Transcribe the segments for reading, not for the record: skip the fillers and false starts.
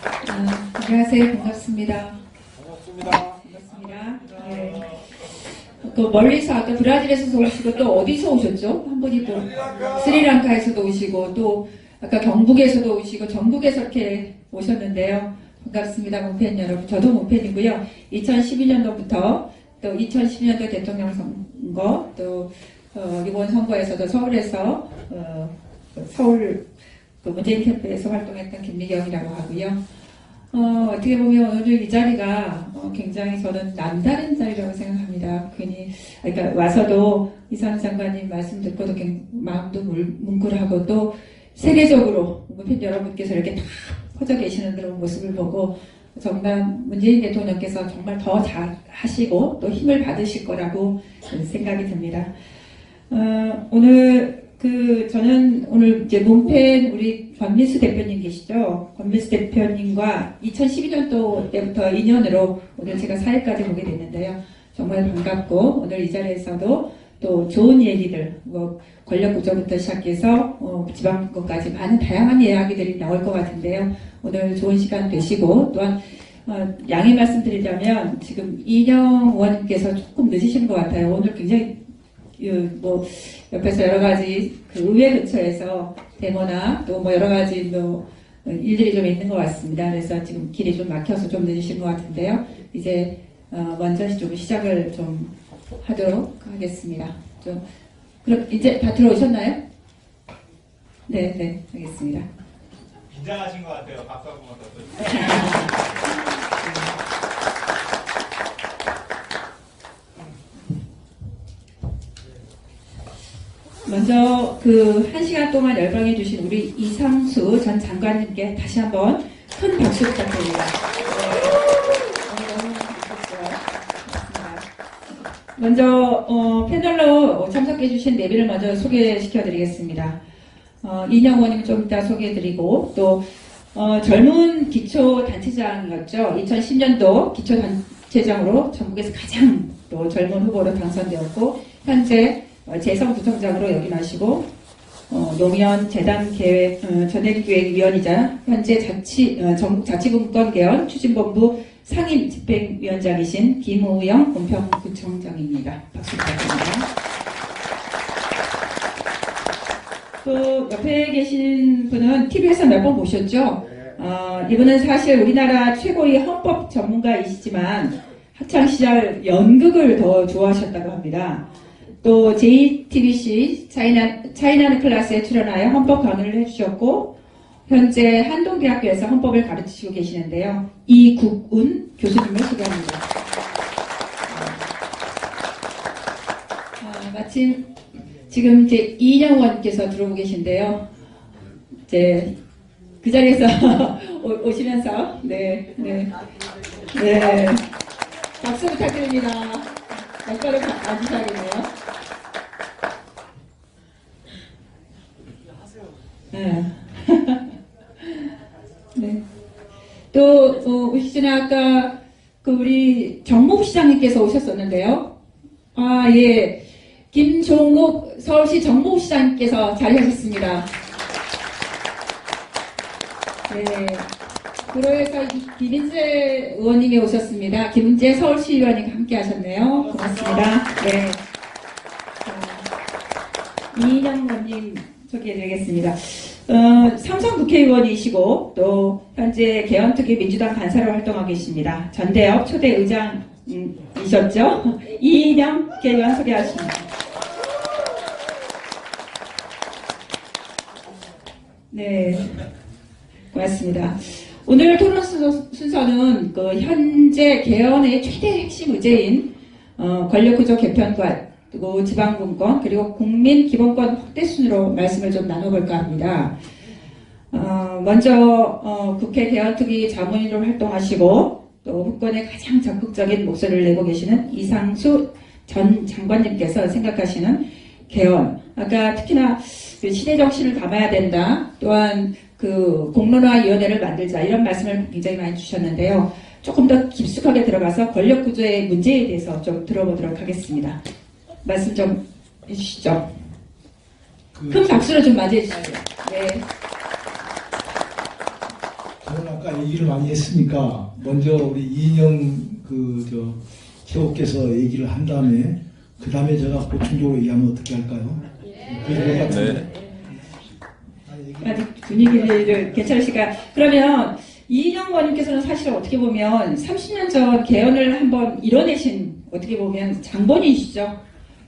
안녕하세요. 반갑습니다. 반갑습니다. 네. 또 멀리서 아까 브라질에서도 오시고 또 어디서 오셨죠? 한 분이 또 스리랑카에서도 오시고 또 아까 경북에서도 오시고 전국에서 이렇게 오셨는데요. 반갑습니다. 문팬 여러분. 저도 문팬이고요. 2012년도부터 또 2012년도 대통령 선거 또 이번 선거에서도 서울에서 서울 문재인 캠프에서 활동했던 김미경이라고 하고요. 어떻게 보면 오늘 이 자리가 굉장히 저는 남다른 자리라고 생각합니다. 그러니까 와서도 이상한 장관님 말씀 듣고도 마음도 뭉클하고 또 세계적으로 문팬 여러분께서 이렇게 다 퍼져 계시는 그런 모습을 보고 정말 문재인 대통령께서 정말 더 잘하시고 또 힘을 받으실 거라고 생각이 듭니다. 저는 오늘 이제 문팬 우리 권민수 대표님 계시죠? 권민수 대표님과 2012년도 때부터 인연으로 오늘 제가 4일까지 보게 됐는데요. 정말 반갑고 오늘 이 자리에서도 또 좋은 얘기들, 권력 구조부터 시작해서 지방권까지 많은 다양한 이야기들이 나올 것 같은데요. 오늘 좋은 시간 되시고 또한 양해 말씀드리자면 지금 이인영 의원님께서 조금 늦으신 것 같아요. 오늘 굉장히 옆에서 여러 가지 의회 근처에서 데모나 또 여러 가지 일들이 좀 있는 것 같습니다. 그래서 지금 길이 좀 막혀서 좀 늦으신 것 같은데요. 이제 먼저 좀 시작을 좀 하도록 하겠습니다. 그럼 이제 다 들어오셨나요? 네, 알겠습니다. 긴장하신 것 같아요. 박수 한 번만 더 쳐주세요. 먼저 1시간 동안 열방해 주신 우리 이상수 전 장관님께 다시 한번 큰 박수 부탁드립니다. 너무 감사합니다. 먼저 패널로 참석해 주신 네비를 먼저 소개시켜 드리겠습니다. 이인영 의원님은 좀 이따 소개해 드리고 또 젊은 기초단체장이었죠. 2010년도 기초단체장으로 전국에서 가장 또 젊은 후보로 당선되었고 현재 재성구청장으로 역임하시고 노무현 재단 전액기획위원이자 현재 전국 자치분권 개헌 추진본부 상임 집행위원장이신 김우영 은평구청장입니다. 박수 부탁드립니다. 또 옆에 계신 분은 TV에서 몇 번 보셨죠? 이분은 사실 우리나라 최고의 헌법 전문가이시지만 학창시절 연극을 더 좋아하셨다고 합니다. 또 JTBC 차이나는 클래스에 출연하여 헌법 강의를 해주셨고 현재 한동대학교에서 헌법을 가르치시고 계시는데요. 이국운 교수님을 소개합니다. 마침 지금 이제 이인영 의원께서 들어오고 계신데요. 이제 그 자리에서 오시면서 네 박수 부탁드립니다. 역할을 앉으셔야겠네요. 네. 또 오시기 전에 아까 우리 정무부 시장님께서 오셨었는데요. 예. 김종욱 서울시 정무부 시장님께서 자리하셨습니다. 네. 그로해서 김인재 의원님이 오셨습니다. 김인재 서울시 의원님 함께 하셨네요. 고맙습니다. 네. 이인영 의원님 소개해드리겠습니다. 삼성 국회의원이시고 또 현재 개헌특위 민주당 간사로 활동하고 계십니다. 전대협 초대 의장이셨죠? 이인영 국회의원 소개하십니다. 네, 고맙습니다. 오늘 토론 순서는 현재 개헌의 최대 핵심 의제인 권력구조 개편과 그리고 지방분권 그리고 국민기본권 확대 순으로 말씀을 좀 나눠볼까 합니다. 먼저 국회 개헌특위 자문위로 활동하시고 또 후권에 가장 적극적인 목소리를 내고 계시는 이상수 전 장관님께서 생각하시는 개헌, 아까 특히나 시대 정신을 담아야 된다. 또한 공론화위원회를 만들자 이런 말씀을 굉장히 많이 주셨는데요. 조금 더 깊숙하게 들어가서 권력구조의 문제에 대해서 좀 들어보도록 하겠습니다. 말씀 좀 해주시죠. 큰 박수로 좀 맞이해 주시죠. 네. 저는 아까 얘기를 많이 했으니까 먼저 우리 이인영 최고께서 얘기를 한 다음에 그 다음에 제가 보충적으로 얘기하면 어떻게 할까요? 네. 아직 분위기를 괜찮으실까? 그러면 이인영 의원님께서는 사실 어떻게 보면 30년 전 개헌을 한번 이뤄내신 어떻게 보면 장본인이시죠.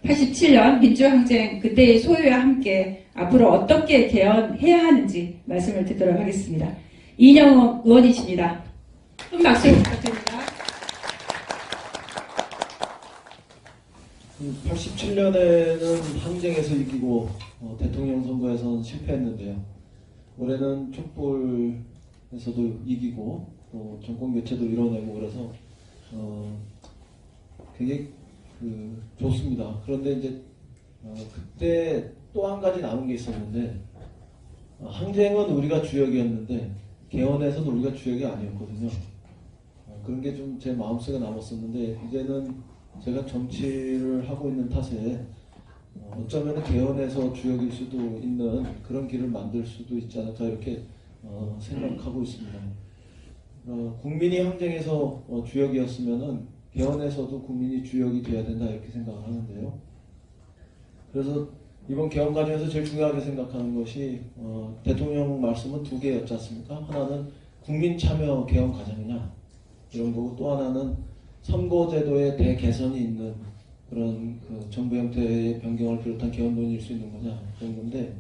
87년 민주항쟁 그때의 소요와 함께 앞으로 어떻게 개헌해야 하는지 말씀을 듣도록 하겠습니다. 이인영 의원이십니다. 큰 박수 부탁드립니다. 87년에는 항쟁에서 이기고 대통령 선거에서는 실패했는데요. 올해는 촛불에서도 이기고 또 정권 교체도 이뤄내고 그래서 굉장히 좋습니다. 그런데 이제 그때 또 한 가지 남은 게 있었는데 항쟁은 우리가 주역이었는데 개헌에서는 우리가 주역이 아니었거든요. 그런 게 좀 제 마음속에 남았었는데 이제는 제가 정치를 하고 있는 탓에 어쩌면 개헌에서 주역일 수도 있는 그런 길을 만들 수도 있지 않을까 이렇게 생각하고 있습니다. 국민이 항쟁에서 주역이었으면은 개헌에서도 국민이 주역이 돼야 된다 이렇게 생각을 하는데요. 그래서 이번 개헌 과정에서 제일 중요하게 생각하는 것이 대통령 말씀은 두 개였지 않습니까? 하나는 국민 참여 개헌 과정이냐 이런 거고 또 하나는 선거제도의 대개선이 있는 그런 정부 형태의 변경을 비롯한 개헌 논의일 수 있는 거냐 그런 건데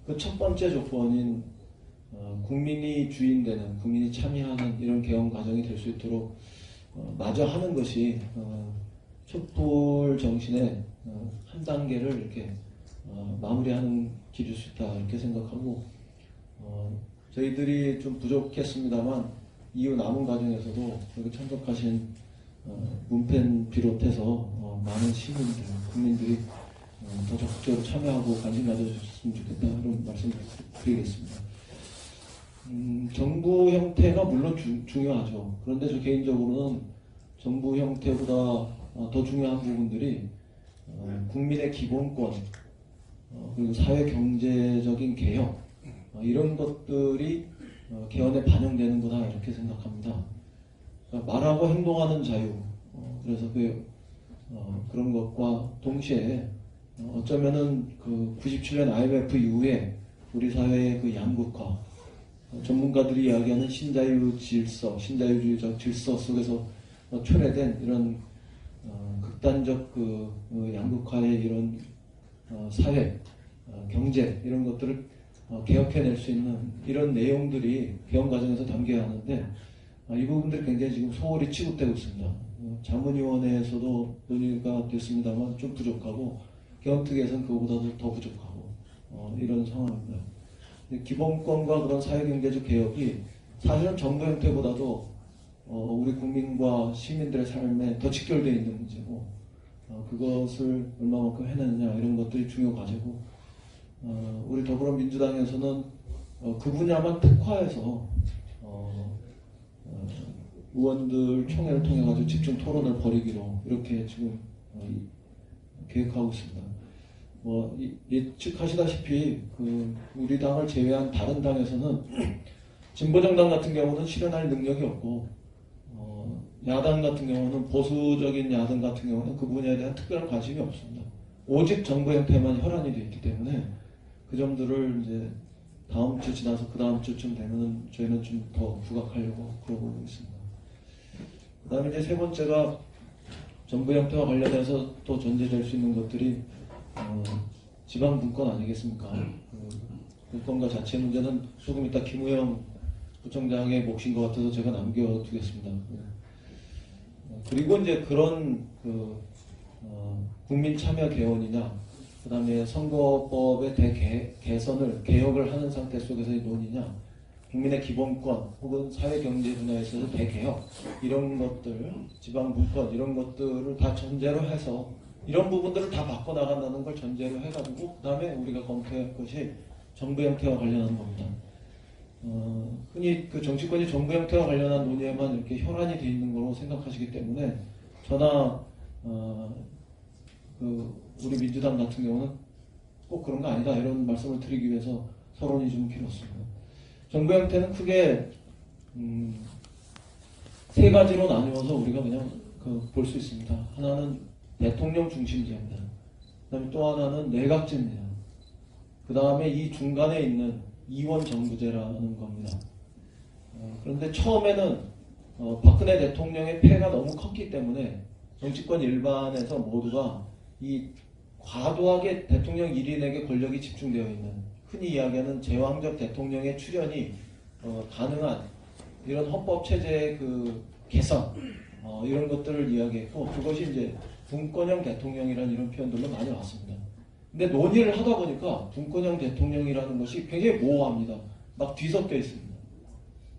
그 첫 번째 조건인 국민이 주인되는 국민이 참여하는 이런 개헌 과정이 될 수 있도록 마저 하는 것이 촛불 정신의 한 단계를 이렇게 마무리하는 길일 수 있다 이렇게 생각하고 저희들이 좀 부족했습니다만 이후 남은 과정에서도 여기 참석하신 문팬 비롯해서 많은 시민들, 국민들이 더 적극적으로 참여하고 관심 가져주셨으면 좋겠다 이런 말씀을 드리겠습니다. 정부 형태가 물론 중요하죠. 그런데 저 개인적으로는 정부 형태보다 더 중요한 부분들이 국민의 기본권 그리고 사회 경제적인 개혁 이런 것들이 개헌에 반영되는 거다 이렇게 생각합니다. 그러니까 말하고 행동하는 자유 그래서 그런 것과 동시에 어쩌면은 97년 IMF 이후에 우리 사회의 그 양극화 전문가들이 이야기하는 신자유 질서, 신자유주의적 질서 속에서 초래된 이런 극단적 양극화의 이런 사회, 경제 이런 것들을 개혁해낼 수 있는 이런 내용들이 개헌 과정에서 담겨야 하는데 이 부분들이 굉장히 지금 소홀히 취급되고 있습니다. 자문위원회에서도 논의가 됐습니다만 좀 부족하고 개헌특위에서는 그거보다도 더 부족하고 이런 상황입니다. 기본권과 그런 사회경제적 개혁이 사실은 정부 형태보다도 우리 국민과 시민들의 삶에 더 직결되어 있는 문제고 그것을 얼마만큼 해내느냐 이런 것들이 중요 과제고 우리 더불어민주당에서는 그 분야만 특화해서 의원들 총회를 통해 가지고 집중 토론을 벌이기로 이렇게 지금 계획하고 있습니다. 예측하시다시피 우리 당을 제외한 다른 당에서는 진보정당 같은 경우는 실현할 능력이 없고 야당 같은 경우는 보수적인 야당 같은 경우는 그 분야에 대한 특별한 관심이 없습니다. 오직 정부 형태만 혈안이 되어 있기 때문에 그 점들을 이제 다음 주 지나서 그 다음 주쯤 되면은 저희는 좀 더 부각하려고 그러고 있습니다. 그 다음에 이제 세 번째가 정부 형태와 관련해서 또 전제될 수 있는 것들이 지방 분권 아니겠습니까? 분권과 자체 문제는 조금 이따 김우영 부총장의 몫인 것 같아서 제가 남겨두겠습니다. 그리고 이제 그런 국민 참여 개헌이냐, 그 다음에 선거법의 개선을 개혁을 하는 상태 속에서의 논의냐, 국민의 기본권 혹은 사회경제 분야에서의 대개혁 이런 것들, 지방분권 이런 것들을 다 전제로 해서 이런 부분들을 다 바꿔나간다는 걸 전제로 해가지고 그 다음에 우리가 검토할 것이 정부 형태와 관련한 겁니다. 흔히 그 정치권이 정부 형태와 관련한 논의에만 이렇게 혈안이 돼 있는 거로 생각하시기 때문에 저나 우리 민주당 같은 경우는 꼭 그런 거 아니다 이런 말씀을 드리기 위해서 서론이 좀 길었습니다. 정부 형태는 크게 세 가지로 나누어서 우리가 그냥 볼 수 있습니다. 하나는 대통령 중심제입니다. 그다음에 또 하나는 내각제입니다. 그 다음에 이 중간에 있는 이원 정부제라는 겁니다. 그런데 처음에는 박근혜 대통령의 폐해가 너무 컸기 때문에 정치권 일반에서 모두가 이 과도하게 대통령 1인에게 권력이 집중되어 있는, 흔히 이야기하는 제왕적 대통령의 출현이 가능한 이런 헌법 체제의 그 개선, 이런 것들을 이야기했고, 그것이 이제 분권형 대통령이라는 이런 표현들로 많이 왔습니다. 근데 논의를 하다 보니까 분권형 대통령이라는 것이 굉장히 모호합니다. 막 뒤섞여 있습니다.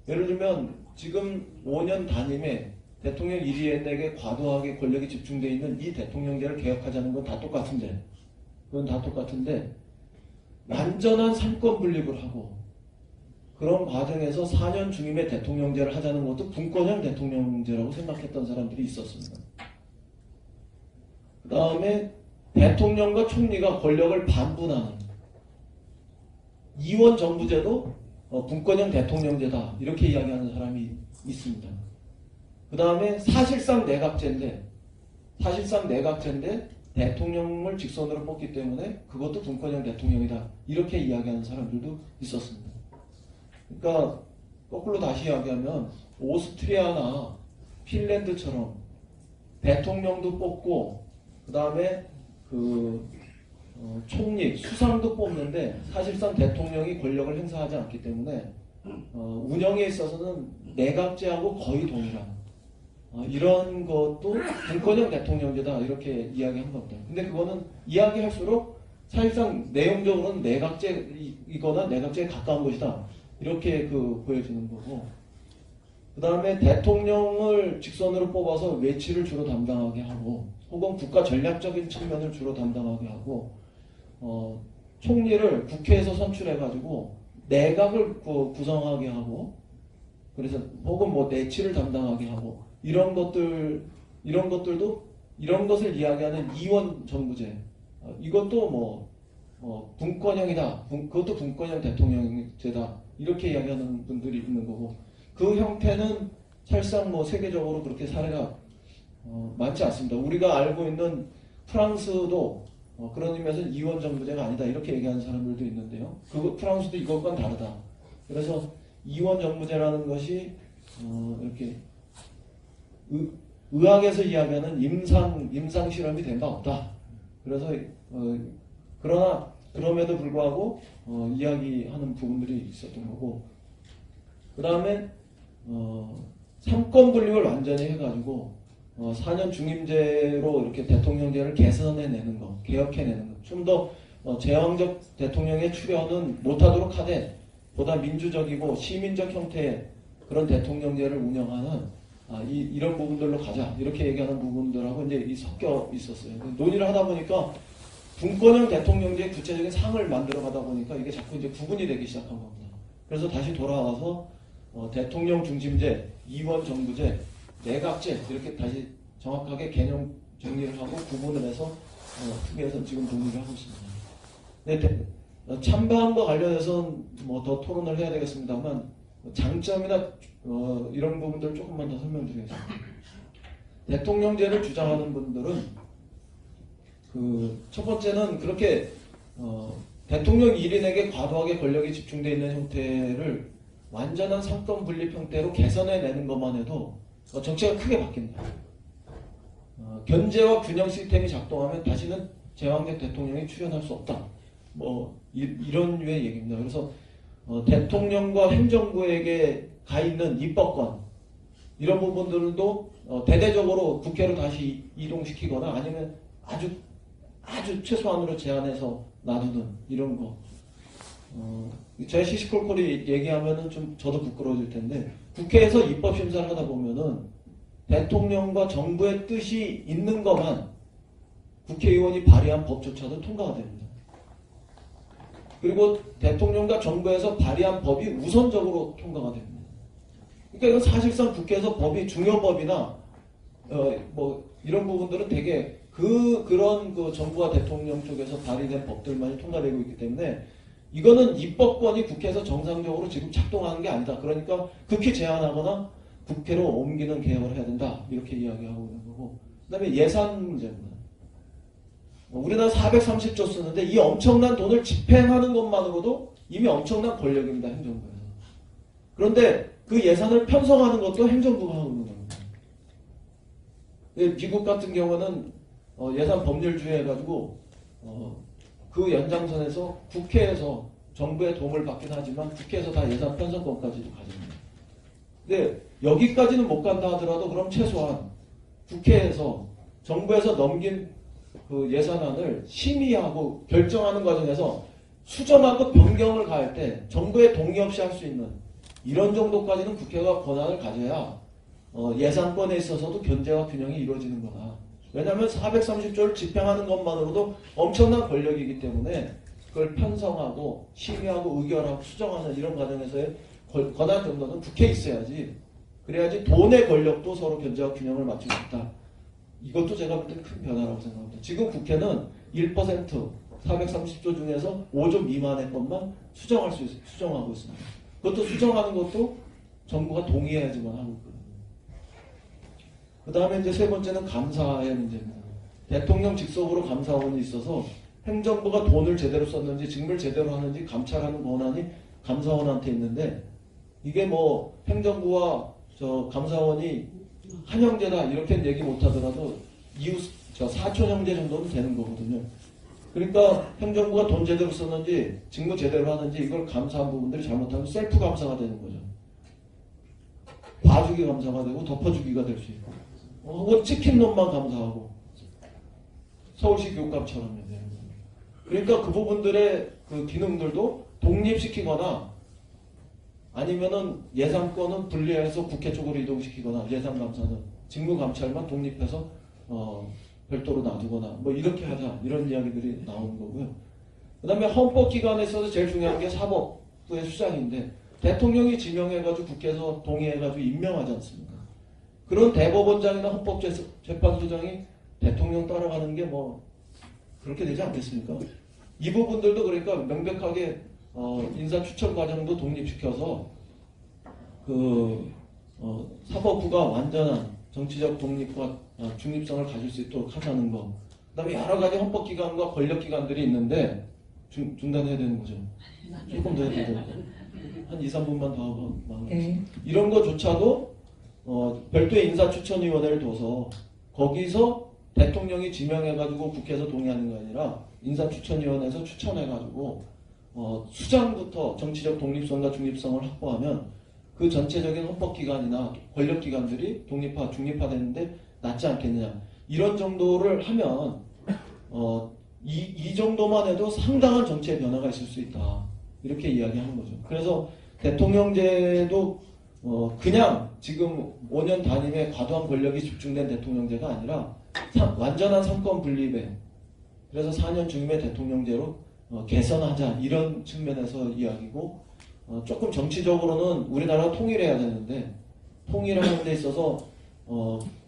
예를 들면 지금 5년 단임에 대통령 1인에게 과도하게 권력이 집중되어 있는 이 대통령제를 개혁하자는 건 다 똑같은데, 그건 다 똑같은데 완전한 삼권 분립을 하고 그런 과정에서 4년 중임의 대통령제를 하자는 것도 분권형 대통령제라고 생각했던 사람들이 있었습니다. 그 다음에 대통령과 총리가 권력을 반분하는 이원 정부제도 분권형 대통령제다, 이렇게 이야기하는 사람이 있습니다. 그 다음에 사실상 내각제인데 대통령을 직선으로 뽑기 때문에 그것도 분권형 대통령이다, 이렇게 이야기하는 사람들도 있었습니다. 그러니까 거꾸로 다시 이야기하면 오스트리아나 핀란드처럼 대통령도 뽑고 그 다음에 총리, 수상도 뽑는데 사실상 대통령이 권력을 행사하지 않기 때문에 운영에 있어서는 내각제하고 거의 동일한 이런 것도 분권형 대통령제다, 이렇게 이야기한 겁니다. 근데 그거는 이야기할수록 사실상 내용적으로는 내각제이거나 내각제에 가까운 것이다, 이렇게 보여지는 거고, 그 다음에 대통령을 직선으로 뽑아서 외치를 주로 담당하게 하고 혹은 국가 전략적인 측면을 주로 담당하게 하고, 총리를 국회에서 선출해가지고 내각을 구성하게 하고, 그래서 혹은 뭐 내치를 담당하게 하고, 이런 것들도 이런 것을 이야기하는 이원 정부제, 이것도 분권형이다, 그것도 분권형 대통령제다, 이렇게 이야기하는 분들이 있는 거고, 그 형태는 사실상 세계적으로 그렇게 사례가 많지 않습니다. 우리가 알고 있는 프랑스도 그런 의미에서 이원 정부제가 아니다, 이렇게 얘기하는 사람들도 있는데요. 프랑스도 이것과는 다르다. 그래서 이원 정부제라는 것이 이렇게 의학에서 이야기하는 임상 실험이 된 바 없다. 그래서 그럼에도 불구하고 이야기하는 부분들이 있었던 거고, 그 다음에 삼권 분립을 완전히 해가지고 4년 중임제로 이렇게 대통령제를 개선해내는 거, 개혁해내는 거, 좀 더 제왕적 대통령의 출현은 못하도록 하되 보다 민주적이고 시민적 형태의 그런 대통령제를 운영하는 이런 부분들로 가자, 이렇게 얘기하는 부분들하고 이제 섞여 있었어요. 논의를 하다 보니까 분권형 대통령제의 구체적인 상을 만들어 가다 보니까 이게 자꾸 이제 구분이 되기 시작한 겁니다. 그래서 다시 돌아와서 대통령 중심제, 이원 정부제, 내각제, 이렇게 다시 정확하게 개념 정리를 하고 구분을 해서 특위에서 지금 논의를 하고 있습니다. 네, 찬반과 관련해서는 더 토론을 해야 되겠습니다만 장점이나 이런 부분들을 조금만 더 설명드리겠습니다. 대통령제를 주장하는 분들은 첫 번째는 그렇게 대통령 1인에게 과도하게 권력이 집중되어 있는 형태를 완전한 삼권 분립 형태로 개선해내는 것만 해도 정치가 크게 바뀝니다. 견제와 균형 시스템이 작동하면 다시는 제왕적 대통령이 출현할 수 없다, 이런 류의 얘기입니다. 그래서 대통령과 행정부에게 가 있는 입법권, 이런 부분들도 대대적으로 국회로 다시 이동시키거나 아니면 아주 최소한으로 제한해서 놔두는 이런 거. 제가 시시콜콜이 얘기하면은 좀 저도 부끄러워질 텐데, 국회에서 입법 심사를 하다 보면은 대통령과 정부의 뜻이 있는 것만 국회의원이 발의한 법조차도 통과가 됩니다. 그리고 대통령과 정부에서 발의한 법이 우선적으로 통과가 됩니다. 그러니까 이건 사실상 국회에서 법이 중요법이나 이런 부분들은 되게 그런 정부와 대통령 쪽에서 발의된 법들만이 통과되고 있기 때문에 이거는 입법권이 국회에서 정상적으로 지금 작동하는 게 아니다. 그러니까 국회 제안하거나 국회로 옮기는 개혁을 해야 된다. 이렇게 이야기하고 있는 거고. 그 다음에 예산 문제입니다. 우리나라 430조 쓰는데 이 엄청난 돈을 집행하는 것만으로도 이미 엄청난 권력입니다. 행정부에서. 그런데 그 예산을 편성하는 것도 행정부가 하고 있는 겁니다. 미국 같은 경우는 예산 법률주의 해가지고 그 연장선에서 국회에서 정부의 도움을 받긴 하지만 국회에서 다 예산 편성권까지도 가집니다. 근데 여기까지는 못 간다 하더라도 그럼 최소한 국회에서 정부에서 넘긴 그 예산안을 심의하고 결정하는 과정에서 수정하고 변경을 가할 때 정부의 동의 없이 할 수 있는 이런 정도까지는 국회가 권한을 가져야 예산권에 있어서도 견제와 균형이 이루어지는 거다. 왜냐하면 430조를 집행하는 것만으로도 엄청난 권력이기 때문에 그걸 편성하고 심의하고 의결하고 수정하는 이런 과정에서의 권한 정도는 국회에 있어야지. 그래야지 돈의 권력도 서로 견제와 균형을 맞출 수 있다. 이것도 제가 볼 때는 큰 변화라고 생각합니다. 지금 국회는 1% 430조 중에서 5조 미만의 것만 수정하고 있습니다. 그것도 수정하는 것도 정부가 동의해야지만 하고 있거든요. 그 다음에 이제 세 번째는 감사의 문제입니다. 대통령 직속으로 감사원이 있어서 행정부가 돈을 제대로 썼는지 직무를 제대로 하는지 감찰하는 권한이 감사원한테 있는데 이게 뭐 행정부와 저 감사원이 한 형제다 이렇게 얘기 못하더라도 이웃 사촌 형제 정도는 되는 거거든요. 그러니까 행정부가 돈 제대로 썼는지 직무 제대로 하는지 이걸 감사한 부분들이 잘못하면 셀프 감사가 되는 거죠. 봐주기 감사가 되고 덮어주기가 될 수 있고 혹은 찍힌 놈만 감사하고 서울시 교육감처럼 되는 거예요. 그러니까 그 부분들의 그 기능들도 독립시키거나 아니면은 예산권은 분리해서 국회 쪽으로 이동시키거나 예산감사는 직무감찰만 독립해서 별도로 놔두거나 뭐 이렇게 하자 이런 이야기들이 나오는 거고요. 그 다음에 헌법기관에 있어서 제일 중요한 게 사법부의 수장인데 대통령이 지명해가지고 국회에서 동의해가지고 임명하지 않습니까? 그런 대법원장이나 헌법재판소장이 대통령 따라가는 게 뭐 그렇게 되지 않겠습니까? 이 부분들도 그러니까 명백하게 인사 추천 과정도 독립시켜서 사법부가 완전한 정치적 독립과 중립성을 가질 수 있도록 하자는 거. 그다음에 여러 가지 헌법기관과 권력기관들이 있는데 중단해야 되는 거죠. 조금 더 해야 되는 거죠. 한 2, 3분만 더 하고 네. 이런 거조차도 별도의 인사추천위원회를 둬서 거기서 대통령이 지명해가지고 국회에서 동의하는 게 아니라 인사추천위원회에서 추천해가지고 수장부터 정치적 독립성과 중립성을 확보하면 그 전체적인 헌법기관이나 권력기관들이 중립화되는데 낫지 않겠느냐. 이런 정도를 하면 이 정도만 해도 상당한 정치의 변화가 있을 수 있다. 이렇게 이야기하는 거죠. 그래서 대통령제도 그냥 지금 5년 단임의 과도한 권력이 집중된 대통령제가 아니라 완전한 삼권 분립에 그래서 4년 중임의 대통령제로 개선하자 이런 측면에서 이야기고 조금 정치적으로는 우리나라가 통일해야 되는데 통일하는 데 있어서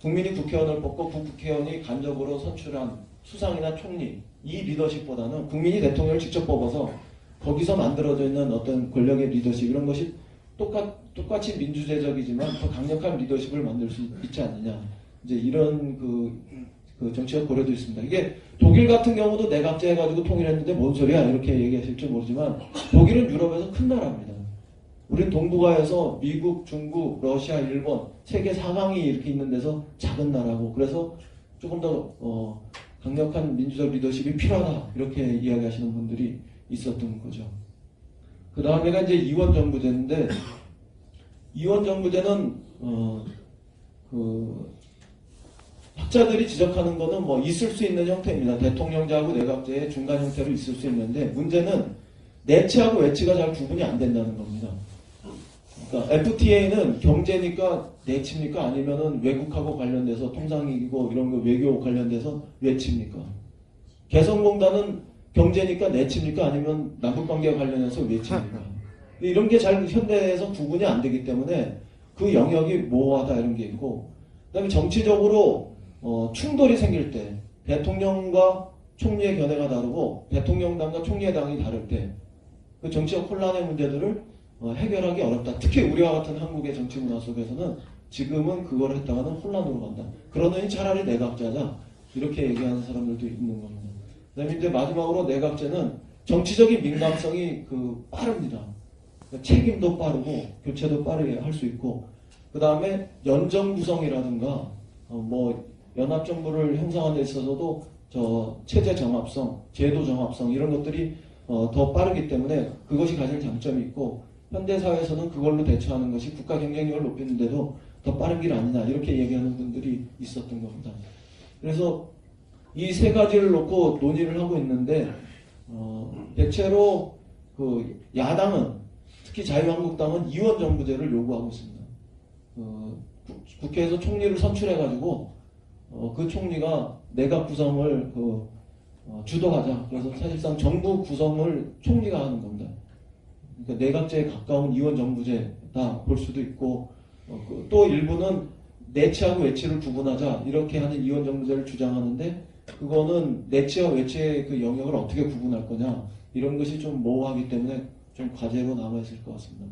국민이 국회의원을 뽑고 국회의원이 간접으로 선출한 수상이나 총리 이 리더십보다는 국민이 대통령을 직접 뽑아서 거기서 만들어져 있는 어떤 권력의 리더십 이런 것이 똑같이 민주제적이지만 더 강력한 리더십을 만들 수 있지 않느냐 이제 이런 그 정치적 고려도 있습니다. 이게 독일 같은 경우도 내각제 해가지고 통일했는데 뭔 소리야 이렇게 얘기하실지 모르지만 독일은 유럽에서 큰 나라입니다. 우린 동북아에서 미국, 중국, 러시아, 일본 세계 4강이 이렇게 있는 데서 작은 나라고 그래서 조금 더 강력한 민주적 리더십이 필요하다 이렇게 이야기하시는 분들이 있었던 거죠. 그 다음에가 이제 이원정부제인데 이원정부제는 학자들이 지적하는 거는 뭐 있을 수 있는 형태입니다. 대통령제하고 내각제의 중간 형태로 있을 수 있는데 문제는 내치하고 외치가 잘 구분이 안 된다는 겁니다. 그러니까 FTA는 경제니까 내치입니까? 아니면은 외국하고 관련돼서 통상이익이고 이런 거 외교 관련돼서 외치입니까? 개성공단은 경제니까 내치입니까? 아니면 남북관계와 관련해서 외치입니까? 이런 게 잘 현대에서 구분이 안 되기 때문에 그 영역이 모호하다 이런 게 있고 그다음에 정치적으로 충돌이 생길 때 대통령과 총리의 견해가 다르고 대통령당과 총리의 당이 다를 때 그 정치적 혼란의 문제들을 해결하기 어렵다. 특히 우리와 같은 한국의 정치 문화 속에서는 지금은 그걸 했다가는 혼란으로 간다. 그러느니 차라리 내각제하자. 이렇게 얘기하는 사람들도 있는 겁니다. 그 다음에 이제 마지막으로 내각제는 정치적인 민감성이 빠릅니다. 그러니까 책임도 빠르고 교체도 빠르게 할 수 있고, 그 다음에 연정 구성이라든가 연합정부를 형성하는 데 있어서도 체제 정합성, 제도 정합성 이런 것들이 더 빠르기 때문에 그것이 가진 장점이 있고, 현대사회에서는 그걸로 대처하는 것이 국가 경쟁력을 높이는데도 더 빠른 길 아니냐 이렇게 얘기하는 분들이 있었던 겁니다. 그래서 이 세 가지를 놓고 논의를 하고 있는데 대체로 야당은, 특히 자유한국당은 이원정부제를 요구하고 있습니다. 국회에서 총리를 선출해가지고 그 총리가 내각 구성을 주도하자. 그래서 사실상 정부 구성을 총리가 하는 겁니다. 그러니까 내각제에 가까운 이원정부제다 볼 수도 있고, 또 일부는 내치하고 외치를 구분하자 이렇게 하는 이원정부제를 주장하는데, 그거는 내치와 외치의 그 영역을 어떻게 구분할 거냐 이런 것이 좀 모호하기 때문에 좀 과제로 남아있을 것 같습니다.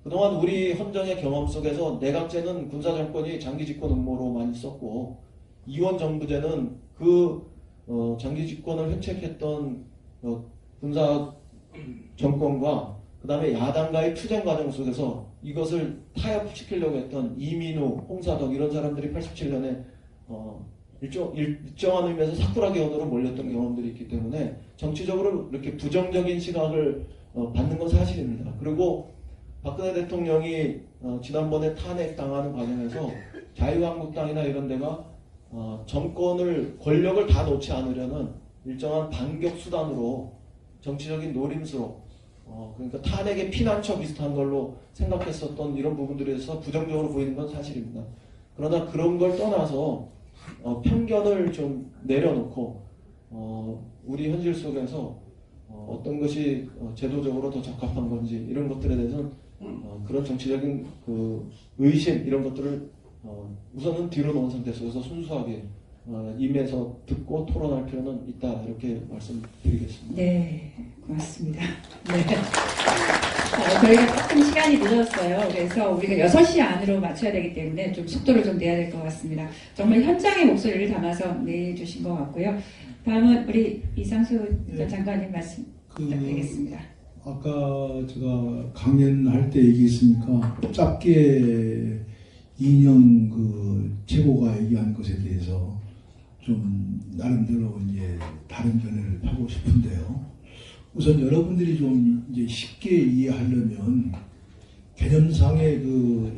그동안 우리 헌정의 경험 속에서 내각제는 군사정권이 장기집권 음모로 많이 썼고, 이원정부제는 장기 집권을 획책했던 군사 정권과 그 다음에 야당과의 투쟁 과정 속에서 이것을 타협시키려고 했던 이민우, 홍사덕 이런 사람들이 87년에 일정한 의미에서 사쿠라개헌으로 몰렸던 경험들이 있기 때문에 정치적으로 이렇게 부정적인 시각을 받는 건 사실입니다. 그리고 박근혜 대통령이 지난번에 탄핵당하는 과정에서 자유한국당이나 이런 데가 정권을, 권력을 다 놓지 않으려는 일정한 반격 수단으로 정치적인 노림수로 그러니까 탄핵의 피난처 비슷한 걸로 생각했었던 이런 부분들에 대해서 부정적으로 보이는 건 사실입니다. 그러나 그런 걸 떠나서 편견을 좀 내려놓고 우리 현실 속에서 어떤 것이 제도적으로 더 적합한 건지 이런 것들에 대해서는 그런 정치적인 의심 이런 것들을 우선은 뒤로 놓은 상태 속에서 순수하게 임해서 듣고 토론할 필요는 있다 이렇게 말씀드리겠습니다. 네, 고맙습니다. 네. 저희가 조금 시간이 늦었어요. 그래서 우리가 6시 안으로 맞춰야 되기 때문에 좀 속도를 좀 내야 될 것 같습니다. 정말 현장의 목소리를 담아서 내주신 것 같고요. 다음은 우리 이상수 전 장관님 말씀 부탁드리겠습니다. 아까 제가 강연할 때 얘기했으니까 짧게 이인영 최고가 얘기한 것에 대해서 좀 나름대로 이제 다른 견해를 펴고 싶은데요. 우선 여러분들이 좀 이제 쉽게 이해하려면 개념상의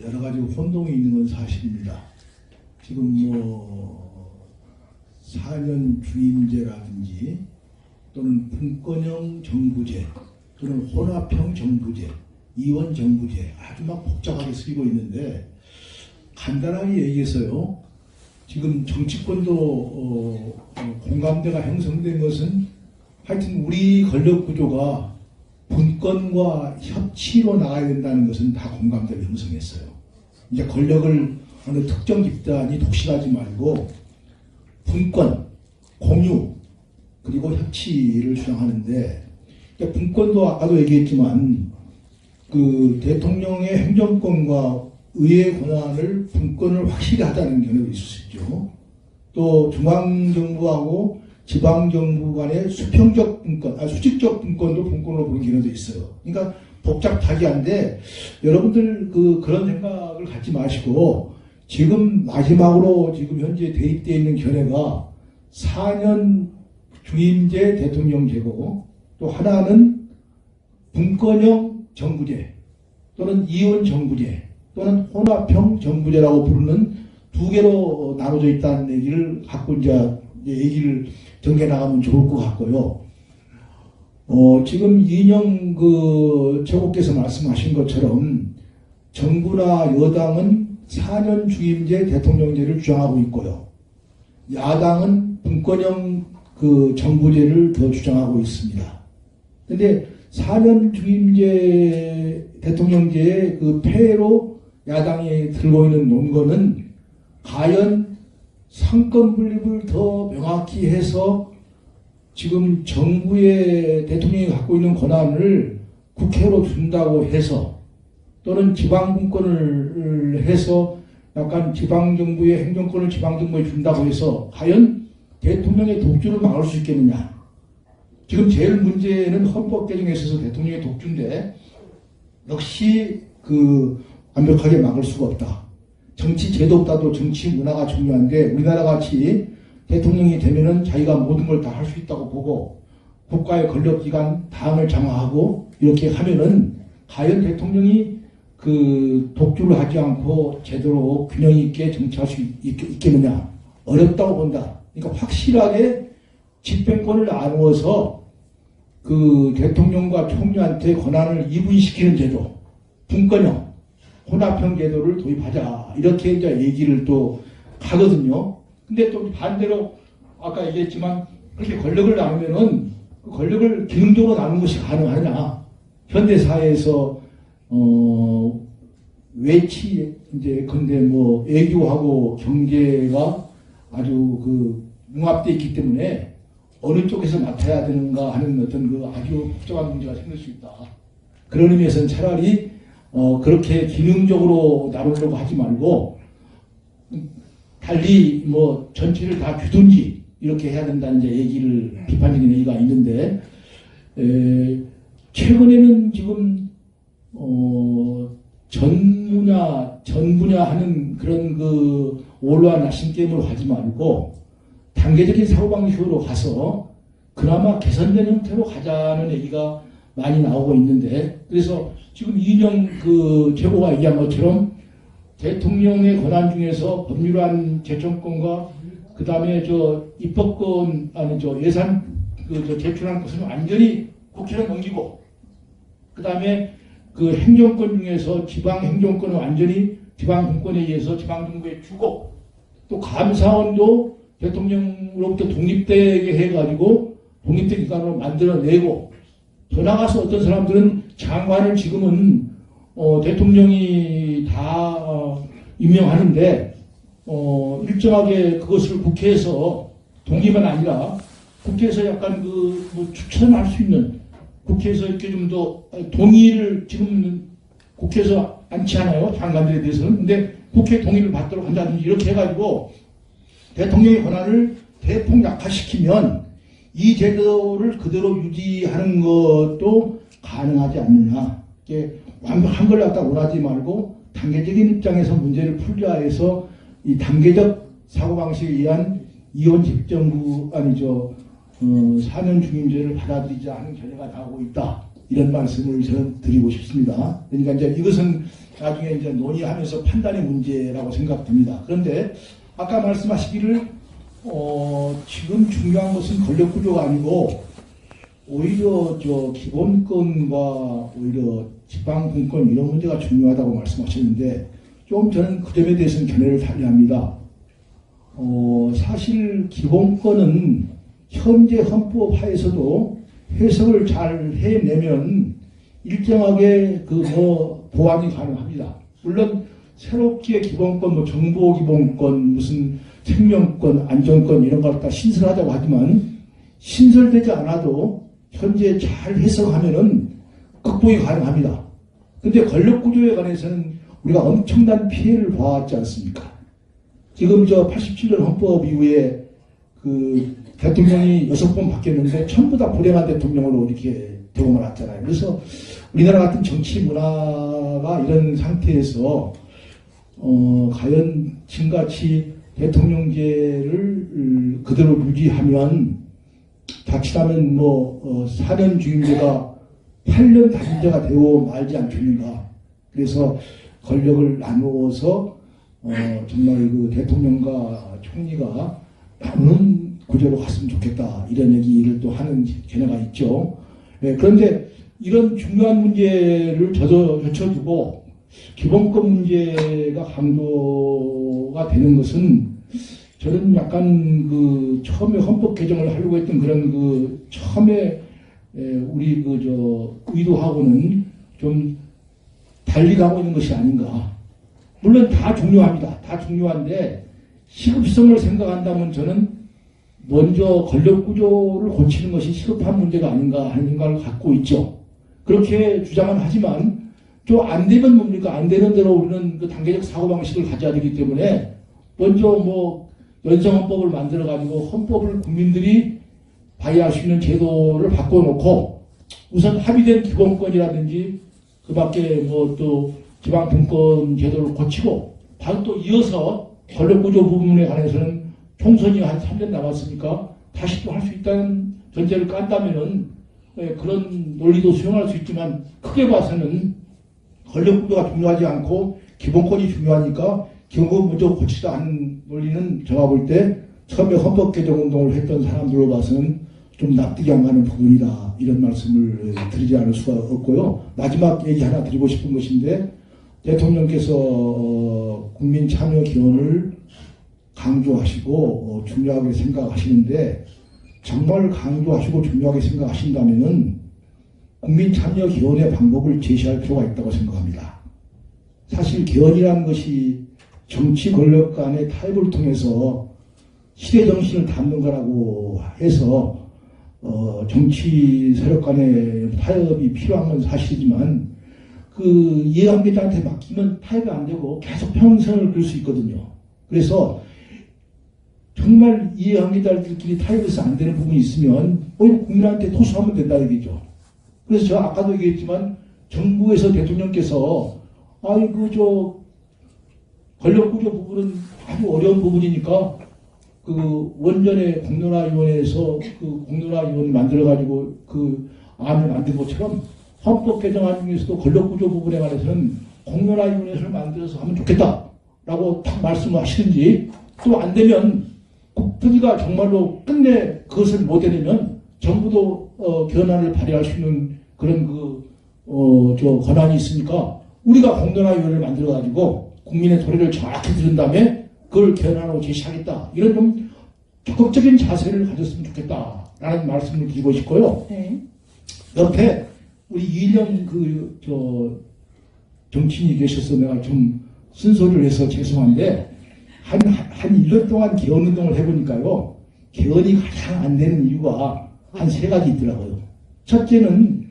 여러 가지 혼동이 있는 건 사실입니다. 지금 4년 주임제라든지 또는 분권형 정부제 또는 혼합형 정부제, 이원 정부제 아주 막 복잡하게 쓰이고 있는데 간단하게 얘기해서요. 지금 정치권도 공감대가 형성된 것은 하여튼 우리 권력 구조가 분권과 협치로 나가야 된다는 것은 다 공감대를 형성했어요. 이제 권력을 어느 특정 집단이 독식하지 말고 분권, 공유, 그리고 협치를 주장하는데, 분권도 아까도 얘기했지만 대통령의 행정권과 의회 권한을 분권을 확실히 하자는 견해도 있을 수 있죠. 또 중앙정부하고 지방정부 간의 수평적 분권, 수직적 분권도 분권으로 보는 견해도 있어요. 그러니까 복잡하기한데 여러분들 그런 생각을 갖지 마시고 지금 마지막으로 지금 현재 대입되어 있는 견해가 4년 주임제 대통령제고 또 하나는 분권형 정부제 또는 이원 정부제 또는 혼합형 정부제라고 부르는 두 개로 나눠져 있다는 얘기를 갖고 이제 얘기를 전개 나가면 좋을 것 같고요. 지금 이인영 최고께서 말씀하신 것처럼 정부나 여당은 4년 주임제 대통령제를 주장하고 있고요. 야당은 분권형 정부제를 더 주장하고 있습니다. 근데 4년 주임제 대통령제의 폐해로 야당이 들고 있는 논거는 과연 상권 분립을 더 명확히 해서 지금 정부의 대통령이 갖고 있는 권한을 국회로 준다고 해서 또는 지방분권을 해서 약간 지방정부의 행정권을 지방정부에 준다고 해서 과연 대통령의 독주를 막을 수 있겠느냐. 지금 제일 문제는 헌법 개정에 있어서 대통령의 독주인데 역시 완벽하게 막을 수가 없다. 정치 제도보다도 정치 문화가 중요한데 우리나라 같이 대통령이 되면은 자기가 모든 걸 다 할 수 있다고 보고 국가의 권력기관 당을 장악하고 이렇게 하면은 과연 대통령이 독주를 하지 않고 제대로 균형 있게 정치할 수 있겠느냐. 어렵다고 본다. 그러니까 확실하게 집행권을 나누어서 대통령과 총리한테 권한을 이분시키는 제도, 분권형, 혼합형 제도를 도입하자. 이렇게 이제 얘기를 또 하거든요. 근데 또 반대로 아까 얘기했지만 그렇게 권력을 나누면은 그 권력을 기능적으로 나누는 것이 가능하냐. 현대사회에서 외치, 근데 외교하고 경제가 아주 융합되어 있기 때문에 어느 쪽에서 맡아야 되는가 하는 어떤 아주 복잡한 문제가 생길 수 있다. 그런 의미에서는 차라리 그렇게 기능적으로 나누려고 하지 말고 달리 전체를 다 주든지 이렇게 해야 된다는 얘기를 비판적인 얘기가 있는데 최근에는 지금 전 분야 하는 그런 올로와 나신 게임을 하지 말고 단계적인 사고방식으로 가서 그나마 개선된 형태로 가자는 얘기가 많이 나오고 있는데 그래서 지금 이인영 최고가 얘기한 것처럼 대통령의 권한 중에서 법률안 제청권과 그 다음에 입법권 예산 제출하는 것은 완전히 국회로 넘기고 그 다음에 행정권 중에서 지방 행정권은 완전히 지방분권에 의해서 지방정부에 주고 또 감사원도 대통령으로부터 독립되게 해가지고 독립된 기관으로 만들어내고 더 나가서 어떤 사람들은 장관을 지금은 대통령이 다 임명하는데 일정하게 그것을 국회에서 동의만 아니라 국회에서 약간 추천할 수 있는 국회에서 이렇게 좀 더 동의를 지금 국회에서 않지 않아요 장관들에 대해서는. 근데 국회 동의를 받도록 한다든지 이렇게 해가지고 대통령의 권한을 대폭 약화시키면 이 제도를 그대로 유지하는 것도 가능하지 않느냐. 완벽한 걸 갖다 원하지 말고 단계적인 입장에서 문제를 풀자 해서 이 단계적 사고방식에 의한 이혼 집정부 사면 중임제를 받아들이지 않은 견해가 나오고 있다. 이런 말씀을 저는 드리고 싶습니다. 그러니까 이것은 나중에 논의하면서 판단의 문제라고 생각됩니다. 그런데 아까 말씀하시기를 지금 중요한 것은 권력구조가 아니고 오히려 기본권과 오히려 지방분권 이런 문제가 중요하다고 말씀하셨는데 좀 저는 그 점에 대해서는 견해를 달리합니다. 사실 기본권은 현재 헌법 하에서도 해석을 잘 해내면 일정하게 보완이 가능합니다. 물론 새롭게 기본권, 정보 기본권, 무슨 생명권, 안전권 이런 걸 다 신설하자고 하지만 신설되지 않아도 현재 잘 해석하면은 극복이 가능합니다. 근데 권력구조에 관해서는 우리가 엄청난 피해를 봐왔지 않습니까? 지금 87년 헌법 이후에 대통령이 6번 바뀌었는데 전부 다 불행한 대통령으로 이렇게 되고 말았잖아요. 그래서 우리나라 같은 정치 문화가 이런 상태에서 과연 지금같이 대통령제를 그대로 유지하면 자칫하면 4년 중임제가 8년 단임제가 되어 말지 않겠는가. 그래서 권력을 나누어서 정말 대통령과 총리가 나누는 구조로 갔으면 좋겠다. 이런 얘기를 또 하는 견해가 있죠. 그런데 이런 중요한 문제를 젖혀두고 기본권 문제가 강조가 되는 것은 저는 약간 처음에 헌법 개정을 하려고 했던 그런 처음에 우리 의도하고는 좀 달리 가고 있는 것이 아닌가. 물론 다 중요합니다. 다 중요한데 시급성을 생각한다면 저는 먼저 권력 구조를 고치는 것이 시급한 문제가 아닌가 하는 생각을 갖고 있죠. 그렇게 주장은 하지만 좀 안 되면 뭡니까? 안 되는 대로 우리는 그 단계적 사고방식을 가져야 되기 때문에 먼저 뭐 연성헌법을 만들어가지고 헌법을 국민들이 발휘할 수 있는 제도를 바꿔놓고 우선 합의된 기본권이라든지 그 밖에 뭐 또 지방분권 제도를 고치고 바로 또 이어서 권력구조 부분에 관해서는 총선이 한 3년 남았으니까 다시 또 할 수 있다는 전제를 깐다면은 그런 논리도 수용할 수 있지만 크게 봐서는 권력구조가 중요하지 않고 기본권이 중요하니까 기본권 먼저 고치자 하는 논리는 제가 볼 때 처음에 헌법 개정 운동을 했던 사람들로 봐서는 좀 납득이 안 가는 부분이다 이런 말씀을 드리지 않을 수가 없고요. 마지막 얘기 하나 드리고 싶은 것인데 대통령께서 국민 참여 기원을 강조하시고 중요하게 생각하시는데 정말 강조하시고 중요하게 생각하신다면은 국민 참여 기원의 방법을 제시할 필요가 있다고 생각합니다. 사실 기원이라는 것이 정치 권력 간의 타협을 통해서 시대 정신을 담는 거라고 해서 정치 세력 간의 타협이 필요한 건 사실이지만 그 이해관계자한테 맡기면 타협이 안 되고 계속 평생을 그럴 수 있거든요. 그래서 정말 이해관계자들끼리 타협해서 안 되는 부분이 있으면 오히려 국민한테 토수하면 된다 얘기죠. 그래서 제가 아까도 얘기했지만 정부에서 대통령께서 아이고 권력구조 부분은 아주 어려운 부분이니까 그 원전의 공론화위원회에서 그 공론화위원회 만들어가지고 그 안을 만든 것처럼 헌법 개정안 중에서도 권력구조 부분에 관해서는 공론화위원회를 만들어서 하면 좋겠다라고 딱 말씀을 하시든지 또 안 되면 국토기가 정말로 끝내 그것을 못 해내면 정부도 견안을 발휘할 수 있는 그런 권한이 있으니까 우리가 공론화위원회를 만들어가지고 국민의 소리를 정확히 들은 다음에 그걸 견안으로 제시하겠다. 이런 좀 적극적인 자세를 가졌으면 좋겠다라는 말씀을 드리고 싶고요. 네. 옆에 우리 이인영 정치인이 계셔서 내가 좀 쓴소리를 해서 죄송한데 한 1년 동안 개헌운동을 해보니까요. 개헌이 가장 안 되는 이유가 한 3가지 있더라고요. 첫째는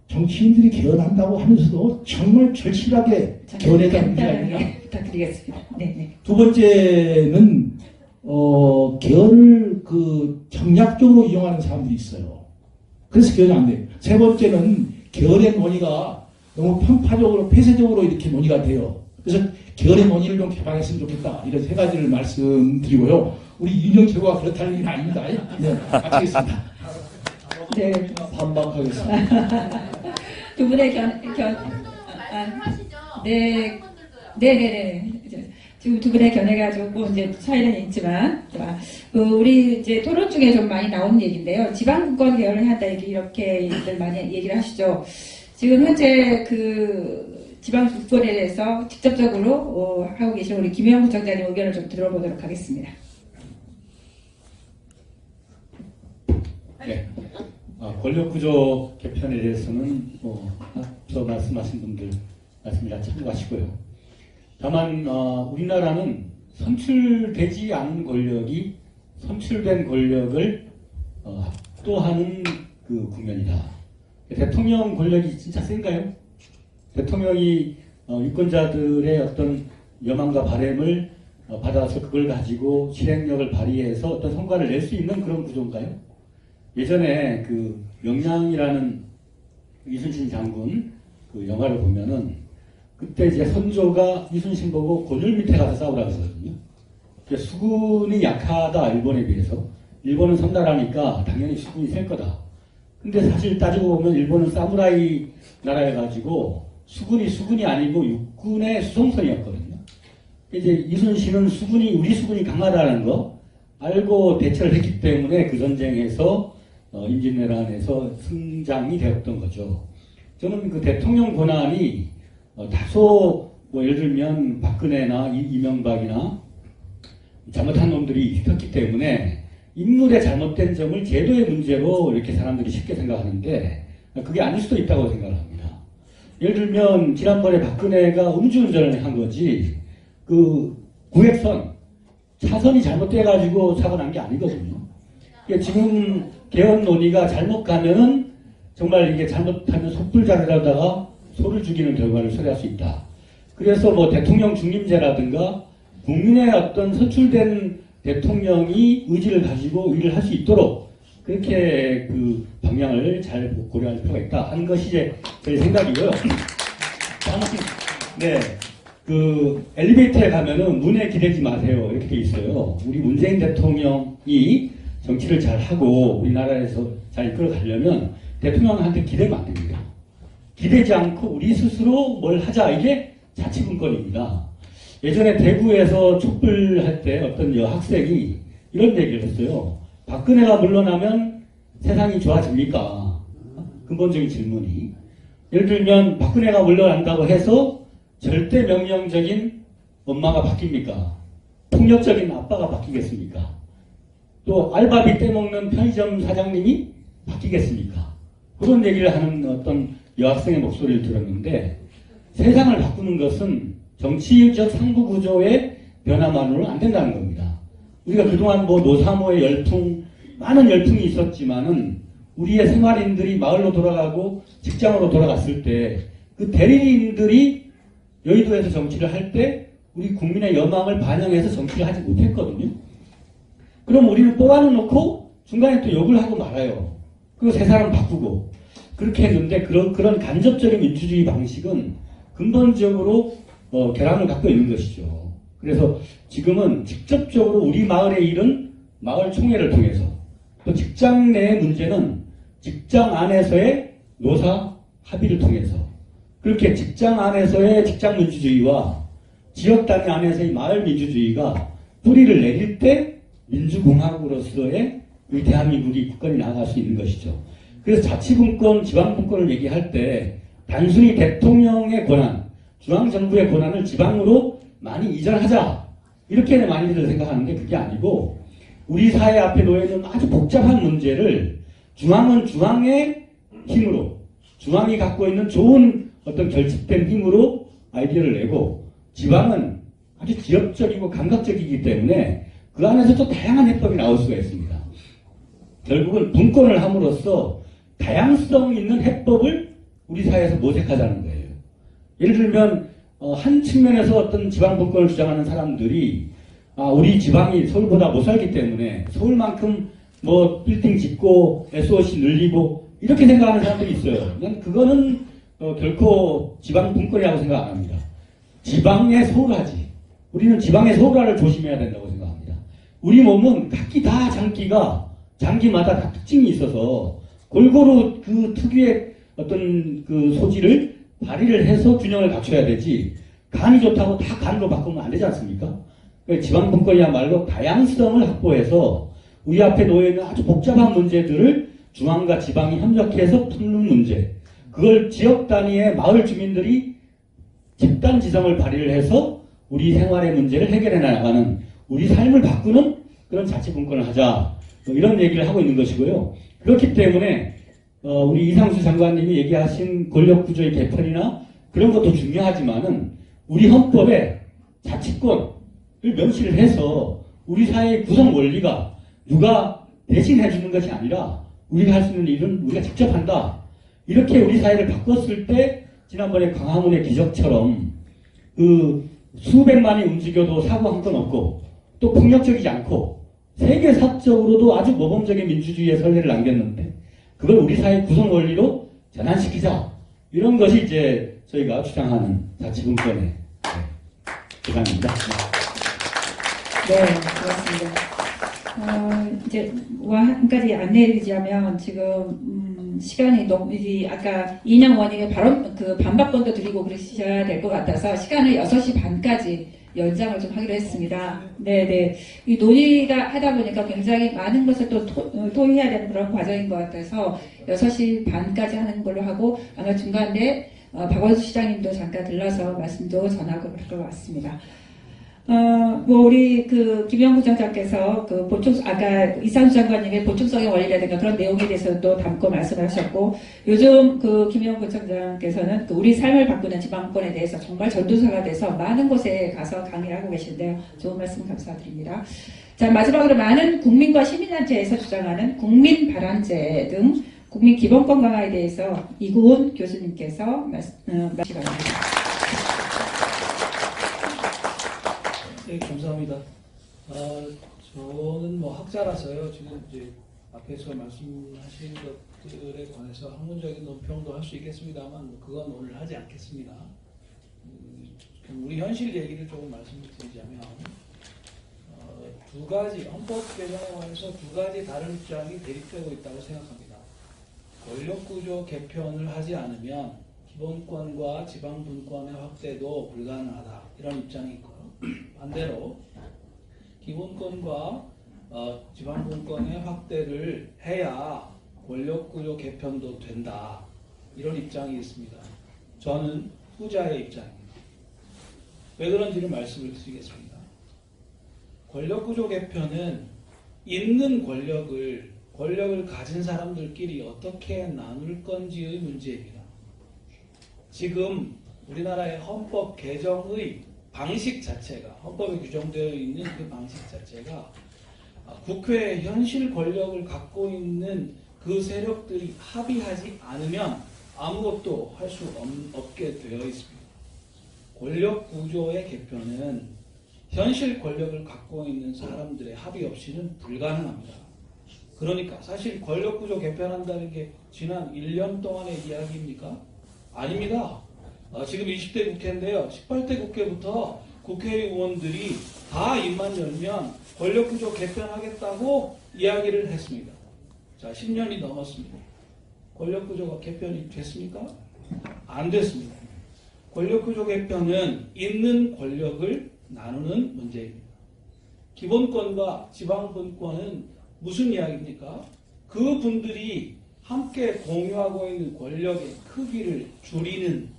정치인들이 개헌한다고 하면서도 정말 절실하게 개헌에 대한 문제가 있냐. 부탁드리겠습니다. 네. 두 번째는 개헌을 정략적으로 이용하는 사람들이 있어요. 그래서 개헌이 안 돼요. 세 번째는 개헌의 논의가 너무 편파적으로 폐쇄적으로 이렇게 논의가 돼요. 그래서 개헌의 논의를 좀 개방했으면 좋겠다. 이런 3가지를 말씀드리고요. 우리 이인영 최고가 그렇다는 얘기는 아닙니다. 네, 마치겠습니다. 네. 반박하겠습니다. 두 분의 네네네. 지금 두 분의 견해가 조금 이제 차이는 있지만, 우리 이제 토론 중에 좀 많이 나오는 얘기인데요. 지방분권 개헌을 해야 한다 이렇게 많이 얘기를 하시죠. 지금 현재 지방분권에 대해서 직접적으로 하고 계신 우리 김혜영 부총장님 의견을 좀 들어보도록 하겠습니다. 네. 권력구조 개편에 대해서는 앞서 말씀하신 분들 말씀을 다 참고하시고요. 다만 우리나라는 선출되지 않은 권력이 선출된 권력을 압도하는 그 국면이다. 대통령 권력이 진짜 센가요? 대통령이 유권자들의 어떤 여망과 바람을 받아서 그걸 가지고 실행력을 발휘해서 어떤 성과를 낼 수 있는 그런 구조인가요? 예전에 그 명량이라는 이순신 장군 그 영화를 보면은 그때 이제 선조가 이순신 보고 곤율 밑에 가서 싸우라 그러거든요. 수군이 약하다 일본에 비해서. 일본은 섬나라니까 당연히 수군이 셀 거다. 근데 사실 따지고 보면 일본은 사무라이 나라여가지고 수군이 아니고 육군의 수송선이었거든요. 이제 이순신은 우리 수군이 강하다는 거 알고 대처를 했기 때문에 그 전쟁에서 임진왜란에서 승장이 되었던 거죠. 저는 그 대통령 권한이 다소 예를 들면 박근혜나 이명박이나 잘못한 놈들이 있었기 때문에 인물의 잘못된 점을 제도의 문제로 이렇게 사람들이 쉽게 생각하는데 그게 아닐 수도 있다고 생각합니다. 예를 들면 지난번에 박근혜가 음주운전을 한 거지 그 구획선 차선이 잘못돼가지고 사고 난 게 아니거든요. 그러니까 지금 개헌 논의가 잘못 가면은 정말 이게 잘못하면 속불자르다가 소를 죽이는 결과를 초래할 수 있다. 그래서 뭐 대통령 중림제라든가 국민의 어떤 선출된 대통령이 의지를 가지고 일을 할 수 있도록 그렇게 그 방향을 잘 고려할 필요가 있다 하는 것이 이제 제 생각이고요. 네. 그 엘리베이터에 가면은 문에 기대지 마세요 이렇게 돼 있어요. 우리 문재인 대통령이 정치를 잘 하고 우리나라에서 잘 이끌어 가려면 대통령한테 기대면 안 됩니다. 기대지 않고 우리 스스로 뭘 하자 이게 자치분권입니다. 예전에 대구에서 촛불할 때 어떤 여학생이 이런 얘기를 했어요. 박근혜가 물러나면 세상이 좋아집니까? 근본적인 질문이. 예를 들면 박근혜가 물러난다고 해서 절대 명령적인 엄마가 바뀝니까? 폭력적인 아빠가 바뀌겠습니까? 또 알바비 떼먹는 편의점 사장님이 바뀌겠습니까? 그런 얘기를 하는 어떤 여학생의 목소리를 들었는데 세상을 바꾸는 것은 정치적 상부 구조의 변화만으로는 안 된다는 겁니다. 우리가 그동안 뭐 노사모의 열풍, 많은 열풍이 있었지만은 우리의 생활인들이 마을로 돌아가고 직장으로 돌아갔을 때 그 대리인들이 여의도에서 정치를 할 때 우리 국민의 여망을 반영해서 정치를 하지 못했거든요. 그럼 우리는 뽑아놓고 중간에 또 욕을 하고 말아요. 그리고 새 사람 바꾸고 그렇게 했는데 그런 간접적인 민주주의 방식은 근본적으로 결함을 갖고 있는 것이죠. 그래서 지금은 직접적으로 우리 마을의 일은 마을 총회를 통해서 또 직장 내의 문제는 직장 안에서의 노사 합의를 통해서 그렇게 직장 안에서의 직장 민주주의와 지역 단위 안에서의 마을 민주주의가 뿌리를 내릴 때 민주공화국으로서의 우리 대한민국이 국권이 나아갈 수 있는 것이죠. 그래서 자치분권, 지방분권을 얘기할 때 단순히 대통령의 권한, 중앙정부의 권한을 지방으로 많이 이전하자 이렇게 많이들 생각하는데 그게 아니고 우리 사회 앞에 놓여 있는 아주 복잡한 문제를 중앙은 중앙의 힘으로 중앙이 갖고 있는 좋은 어떤 결집된 힘으로 아이디어를 내고 지방은 아주 지역적이고 감각적이기 때문에 그 안에서 또 다양한 해법이 나올 수가 있습니다. 결국은 분권을 함으로써 다양성 있는 해법을 우리 사회에서 모색하자는 거예요. 예를 들면 한 측면에서 어떤 지방 분권을 주장하는 사람들이 우리 지방이 서울보다 못 살기 때문에 서울만큼 뭐 빌딩 짓고 SOC 늘리고 이렇게 생각하는 사람들이 있어요. 난 그거는 결코 지방 분권이라고 생각 안 합니다. 지방의 서울하지. 우리는 지방의 서울화를 조심해야 된다고 생각합니다. 우리 몸은 각기 다 장기마다 다 특징이 있어서 골고루 그 특유의 어떤 그 소질을 발휘를 해서 균형을 갖춰야 되지 간이 좋다고 다 간으로 바꾸면 안 되지 않습니까? 그러니까 지방 분권이야말로 다양성을 확보해서 우리 앞에 놓여있는 아주 복잡한 문제들을 중앙과 지방이 협력해서 푸는 문제 그걸 지역 단위의 마을 주민들이 집단지성을 발휘를 해서 우리 생활의 문제를 해결해 나가는 우리 삶을 바꾸는 그런 자치분권을 하자 뭐 이런 얘기를 하고 있는 것이고요. 그렇기 때문에 우리 이상수 장관님이 얘기하신 권력구조의 개편이나 그런 것도 중요하지만은 우리 헌법에 자치권을 명시를 해서 우리 사회의 구성 원리가 누가 대신해 주는 것이 아니라 우리가 할 수 있는 일은 우리가 직접 한다. 이렇게 우리 사회를 바꿨을 때 지난번에 광화문의 기적처럼 그 수백만이 움직여도 사고 한 건 없고 또 폭력적이지 않고 세계사적으로도 아주 모범적인 민주주의의 선례를 남겼는데 그걸 우리 사회 구성 원리로 전환시키자. 이런 것이 이제 저희가 주장하는 자치분권의 주장입니다. 네, 고맙습니다. 이제 한 가지 안내해드리자면 지금 시간이 너무 아까 이인영 의원님이 바로 그 반박권도 드리고 그러셔야 될 것 같아서 시간을 6시 반까지 연장을 좀 하기로 했습니다. 네네. 이 논의가 하다 보니까 굉장히 많은 것을 또 토의해야 되는 그런 과정인 것 같아서 6시 반까지 하는 걸로 하고 아마 중간에 박원순 시장님도 잠깐 들러서 말씀도 전하고 그럴 것 같습니다. 우리 김영 부장장께서 아까 이상수 장관님의 보충성의 원리라든가 그런 내용에 대해서도 담고 말씀하셨고, 요즘 김영 부장장께서는 우리 삶을 바꾸는 지방권에 대해서 정말 전도사가 돼서 많은 곳에 가서 강의를 하고 계신데요. 좋은 말씀 감사드립니다. 자, 마지막으로 많은 국민과 시민단체에서 주장하는 국민발안제 등 국민 기본권 강화에 대해서 이구은 교수님께서 말씀하시기 바랍니다. 네, 감사합니다. 저는 뭐 학자라서요. 지금 이제 앞에서 말씀하신 것들에 관해서 학문적인 논평도 할 수 있겠습니다만 뭐 그건 오늘 하지 않겠습니다. 우리 현실 얘기를 조금 말씀을 드리자면 두 가지 헌법 개정에 관해서 두 가지 다른 입장이 대립되고 있다고 생각합니다. 권력구조 개편을 하지 않으면 기본권과 지방분권의 확대도 불가능하다 이런 입장이 있고요. 반대로 기본권과 지방분권의 확대를 해야 권력구조 개편도 된다 이런 입장이 있습니다. 저는 후자의 입장입니다. 왜 그런지를 말씀을 드리겠습니다. 권력구조 개편은 있는 권력을 가진 사람들끼리 어떻게 나눌 건지의 문제입니다. 지금 우리나라의 헌법 개정의 방식 자체가, 헌법에 규정되어 있는 그 방식 자체가 국회의 현실 권력을 갖고 있는 그 세력들이 합의하지 않으면 아무것도 할 수 없게 되어 있습니다. 권력 구조의 개편은 현실 권력을 갖고 있는 사람들의 합의 없이는 불가능합니다. 그러니까 사실 권력 구조 개편한다는 게 지난 1년 동안의 이야기입니까? 아닙니다. 지금 20대 국회인데요. 18대 국회부터 국회의원들이 다 입만 열면 권력 구조 개편하겠다고 이야기를 했습니다. 자, 10년이 넘었습니다. 권력 구조가 개편이 됐습니까? 안 됐습니다. 권력구조 개편은 있는 권력을 나누는 문제입니다. 기본권과 지방분권은 무슨 이야기입니까? 그분들이 함께 공유하고 있는 권력의 크기를 줄이는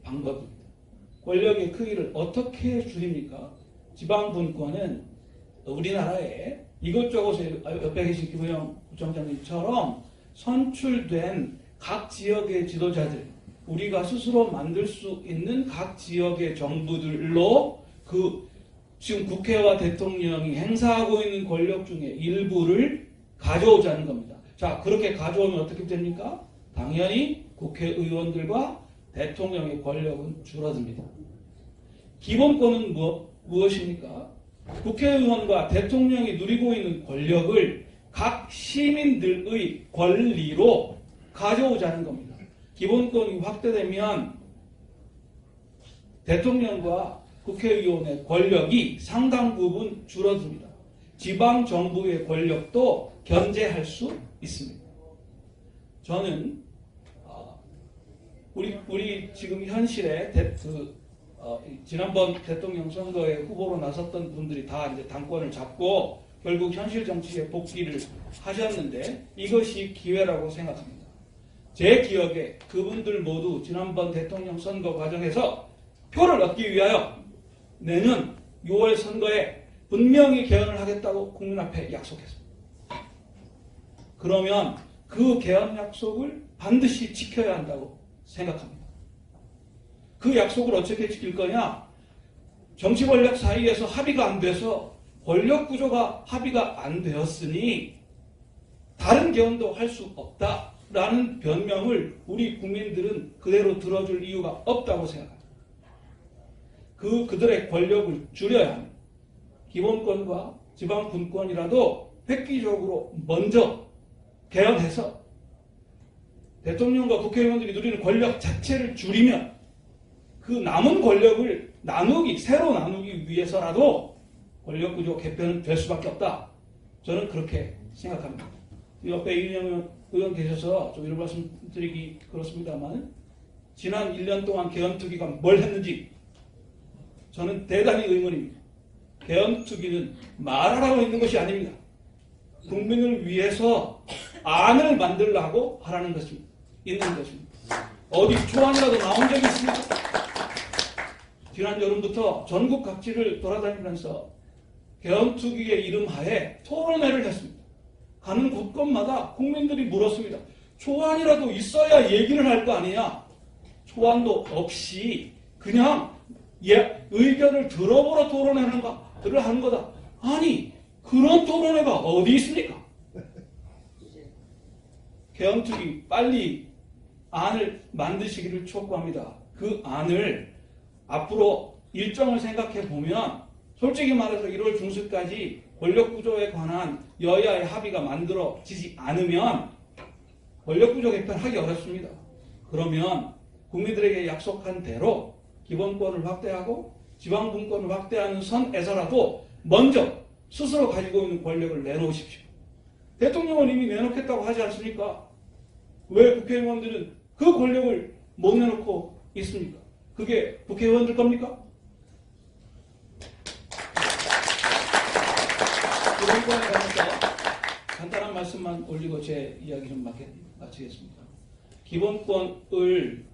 방법입니다. 권력의 크기를 어떻게 줄입니까? 지방분권은 우리나라에 이것저것 옆에 계신 김우영 부총장님처럼 선출된 각 지역의 지도자들, 우리가 스스로 만들 수 있는 각 지역의 정부들로 지금 국회와 대통령이 행사하고 있는 권력 중에 일부를 가져오자는 겁니다. 자, 그렇게 가져오면 어떻게 됩니까? 당연히 국회의원들과 대통령의 권력은 줄어듭니다. 기본권은 무엇입니까? 국회의원과 대통령이 누리고 있는 권력을 각 시민들의 권리로 가져오자는 겁니다. 기본권이 확대되면 대통령과 국회의원의 권력이 상당 부분 줄어듭니다. 지방정부의 권력도 견제할 수 있습니다. 저는 우리 지금 현실에 지난번 대통령 선거에 후보로 나섰던 분들이 다 이제 당권을 잡고 결국 현실 정치에 복귀를 하셨는데 이것이 기회라고 생각합니다. 제 기억에 그분들 모두 지난번 대통령 선거 과정에서 표를 얻기 위하여 내년 6월 선거에 분명히 개헌을 하겠다고 국민 앞에 약속했습니다. 그러면 그 개헌 약속을 반드시 지켜야 한다고 생각합니다. 그 약속을 어떻게 지킬 거냐? 정치 권력 사이에서 합의가 안 돼서 권력 구조가 합의가 안 되었으니 다른 개헌도 할 수 없다라는 변명을 우리 국민들은 그대로 들어줄 이유가 없다고 생각합니다. 그들의 권력을 줄여야 합니다. 기본권과 지방분권이라도 획기적으로 먼저 개헌해서 대통령과 국회의원들이 누리는 권력 자체를 줄이면 그 남은 권력을 새로 나누기 위해서라도 권력구조 개편은 될 수밖에 없다. 저는 그렇게 생각합니다. 옆에 이인영 의원 계셔서 좀 이런 말씀 드리기 그렇습니다만 지난 1년 동안 개헌특위가 뭘 했는지 저는 대단히 의문입니다. 개헌특위는 말하라고 있는 것이 아닙니다. 국민을 위해서 안을 만들라고 하라는 것입니다. 있는 것입니다. 어디 초안이라도 나온 적이 있습니까? 지난 여름부터 전국 각지를 돌아다니면서 개헌특위의 이름하에 토론회를 했습니다. 가는 곳곳마다 국민들이 물었습니다. 초안이라도 있어야 얘기를 할 거 아니냐? 초안도 없이 그냥 의견을 들어보러 토론회를 하는 거다. 아니, 그런 토론회가 어디 있습니까? 개헌특위 빨리 안을 만드시기를 촉구합니다. 그 안을 앞으로 일정을 생각해 보면 솔직히 말해서 1월 중순까지 권력구조에 관한 여야의 합의가 만들어지지 않으면 권력구조 개편하기 어렵습니다. 그러면 국민들에게 약속한 대로 기본권을 확대하고 지방분권을 확대하는 선에서라도 먼저 스스로 가지고 있는 권력을 내놓으십시오. 대통령은 이미 내놓겠다고 하지 않습니까? 왜 국회의원들은 그 권력을 못 내놓고 있습니까? 그게 국회의원들 겁니까? 기본권에 관해서 간단한 말씀만 올리고 제 이야기 좀 마치겠습니다. 기본권을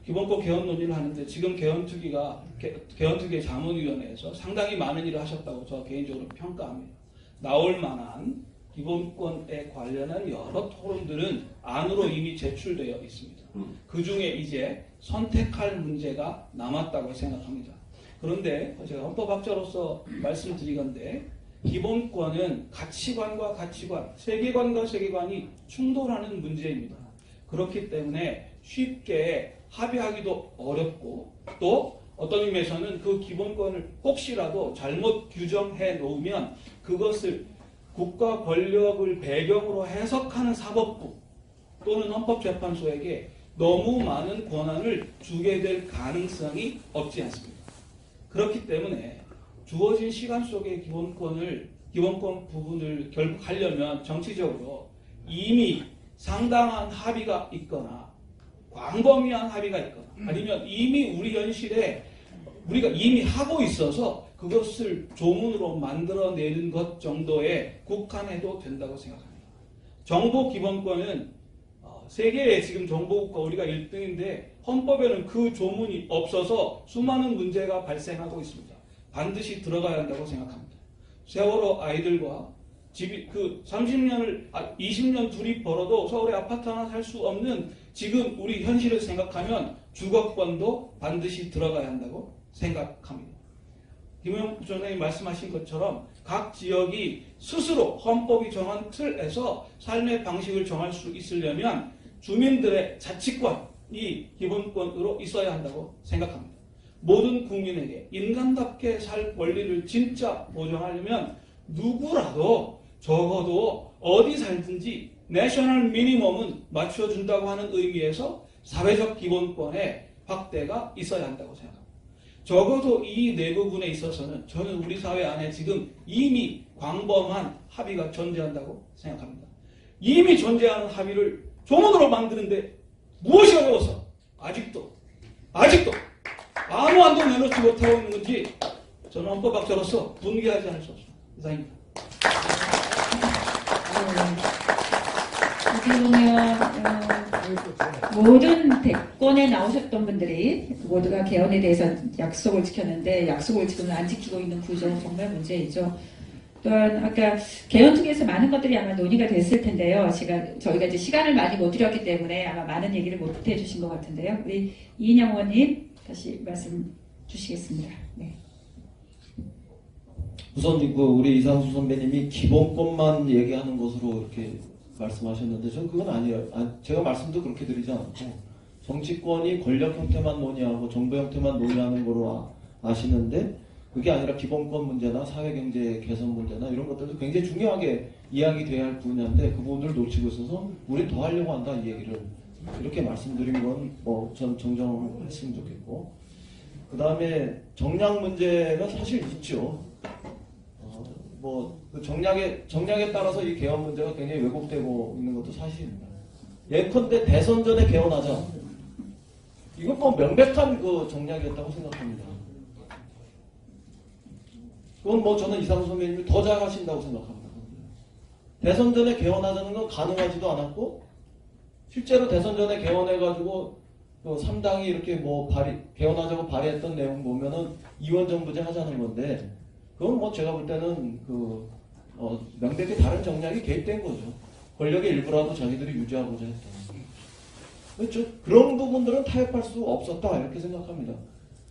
기본권 개헌 논의를 하는데 지금 개헌특위의 자문위원회에서 상당히 많은 일을 하셨다고 저 개인적으로 평가합니다. 나올 만한 기본권에 관련한 여러 토론들은 안으로 이미 제출되어 있습니다. 그 중에 이제 선택할 문제가 남았다고 생각합니다. 그런데 제가 헌법학자로서 말씀드리건데 기본권은 가치관과 가치관, 세계관과 세계관이 충돌하는 문제입니다. 그렇기 때문에 쉽게 합의하기도 어렵고 또 어떤 의미에서는 그 기본권을 혹시라도 잘못 규정해 놓으면 그것을 국가 권력을 배경으로 해석하는 사법부 또는 헌법재판소에게 너무 많은 권한을 주게 될 가능성이 없지 않습니다. 그렇기 때문에 주어진 시간 속에 기본권 부분을 결국 하려면 정치적으로 이미 상당한 합의가 있거나 광범위한 합의가 있거나 아니면 이미 우리 현실에 우리가 이미 하고 있어서 그것을 조문으로 만들어내는 것 정도에 국한해도 된다고 생각합니다. 정보 기본권은 세계의 지금 정보국가 우리가 1등인데 헌법에는 그 조문이 없어서 수많은 문제가 발생하고 있습니다. 반드시 들어가야 한다고 생각합니다. 세월호 아이들과 집이 20년 둘이 벌어도 서울에 아파트 하나 살 수 없는 지금 우리 현실을 생각하면 주거권도 반드시 들어가야 한다고 생각합니다. 김영욱 부총장이 말씀하신 것처럼 각 지역이 스스로 헌법이 정한 틀에서 삶의 방식을 정할 수 있으려면 주민들의 자치권이 기본권으로 있어야 한다고 생각합니다. 모든 국민에게 인간답게 살 권리를 진짜 보장하려면 누구라도 적어도 어디 살든지 내셔널 미니멈은 맞춰준다고 하는 의미에서 사회적 기본권의 확대가 있어야 한다고 생각합니다. 적어도 이 네 부분에 있어서는 저는 우리 사회 안에 지금 이미 광범한 합의가 존재한다고 생각합니다. 이미 존재하는 합의를 조문으로 만드는데 무엇이 어려워서 아직도 아무 안도 내놓지 못하고 있는 건지 저는 헌법학자로서 분개하지 않을 수 없습니다. 이상입니다. 어떻게 보면 모든 대권에 나오셨던 분들이 모두가 개헌에 대해서 약속을 지켰는데 약속을 지금 안 지키고 있는 구조는 정말 문제이죠. 또한 아까 개헌특위에서 많은 것들이 아마 논의가 됐을 텐데요. 저희가 이제 시간을 많이 못 드렸기 때문에 아마 많은 얘기를 못 해주신 것 같은데요. 우리 이인영 의원님 다시 말씀 주시겠습니다. 네. 우선 우리 이상수 선배님이 기본권만 얘기하는 것으로 이렇게 말씀하셨는데 저는 그건 아니에요. 제가 말씀도 그렇게 드리지 않고 정치권이 권력 형태만 논의하고 정부 형태만 논의하는 거로 아시는데 그게 아니라 기본권 문제나 사회경제 개선 문제나 이런 것들도 굉장히 중요하게 이야기돼야 할 분야인데 그 부분을 놓치고 있어서 우린 더 하려고 한다 이 얘기를 이렇게 말씀드린 건 전 정정했으면 좋겠고 그 다음에 정량 문제가 사실 있죠. 그 정략에 따라서 이 개헌 문제가 굉장히 왜곡되고 있는 것도 사실입니다. 예컨대 대선 전에 개헌하자. 이건 명백한 그 정략이었다고 생각합니다. 그건 저는 이상수 선배님이 더 잘하신다고 생각합니다. 대선 전에 개헌하자는 건 가능하지도 않았고 실제로 대선 전에 개헌해가지고 3당이 이렇게 개헌하자고 발의했던 내용 보면은 이원정부제 하자는 건데 그건 제가 볼 때는 명백히 다른 정략이 개입된 거죠. 권력의 일부라도 자기들이 유지하고자 했던. 그렇죠? 그런 부분들은 타협할 수 없었다 이렇게 생각합니다.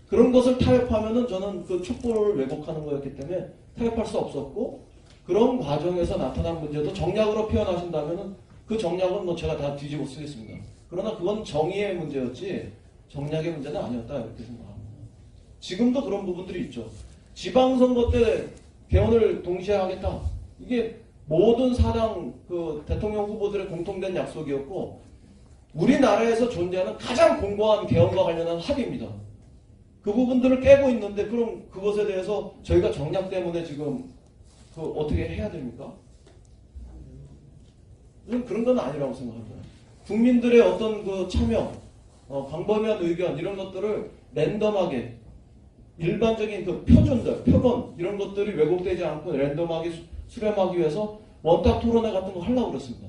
그런 것을 타협하면은 저는 그 촛불을 왜곡하는 거였기 때문에 타협할 수 없었고 그런 과정에서 나타난 문제도 정략으로 표현하신다면은 그 정략은 뭐 제가 다 뒤집어 쓰겠습니다. 그러나 그건 정의의 문제였지 정략의 문제는 아니었다 이렇게 생각합니다. 지금도 그런 부분들이 있죠. 지방선거 때 개헌을 동시에 하겠다. 이게 모든 사당 그 대통령 후보들의 공통된 약속이었고 우리나라에서 존재하는 가장 공고한 개헌과 관련한 합의입니다. 그 부분들을 깨고 있는데 그럼 그것에 대해서 저희가 정략 때문에 지금 그 어떻게 해야 됩니까? 저는 그런 건 아니라고 생각합니다. 국민들의 어떤 그 참여, 광범위한 의견 이런 것들을 랜덤하게 일반적인 그 표준들, 표본 이런 것들이 왜곡되지 않고 랜덤하게 수렴하기 위해서 원탁 토론회 같은 거 하려고 그랬습니다.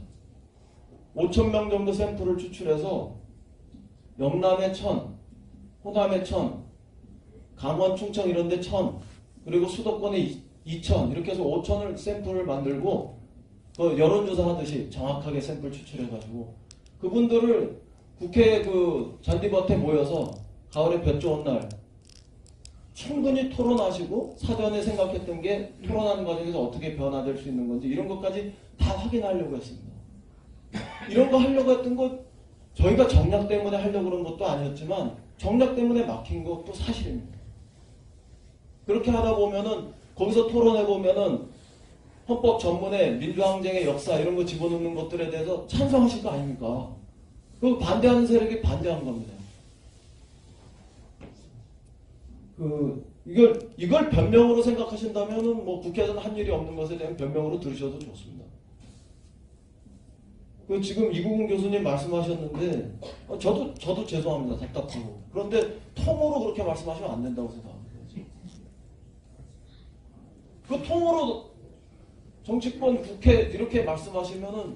5,000명 정도 샘플을 추출해서 영남에 1,000, 호남에 1,000, 강원, 충청 이런 데 1,000, 그리고 수도권에 2,000 이렇게 해서 5,000을 샘플을 만들고 그 여론조사 하듯이 정확하게 샘플 추출해가지고 그분들을 국회 그 잔디밭에 모여서 가을에 볕 좋은 날 충분히 토론하시고 사전에 생각했던 게 토론하는 과정에서 어떻게 변화될 수 있는 건지 이런 것까지 다 확인하려고 했습니다. 이런 거 하려고 했던 거 저희가 정략 때문에 하려고 그런 것도 아니었지만 정략 때문에 막힌 것도 사실입니다. 그렇게 하다 보면은 거기서 토론해 보면은 헌법 전문에 민주항쟁의 역사 이런 거 집어넣는 것들에 대해서 찬성하실 거 아닙니까? 그 반대하는 세력이 반대한 겁니다. 이걸 변명으로 생각하신다면은 뭐 국회에서는 한 일이 없는 것에 대한 변명으로 들으셔도 좋습니다. 지금 이국훈 교수님 말씀하셨는데 저도 죄송합니다. 답답하고. 그런데 통으로 그렇게 말씀하시면 안 된다고 생각합니다. 그 통으로 정치권 국회 이렇게 말씀하시면은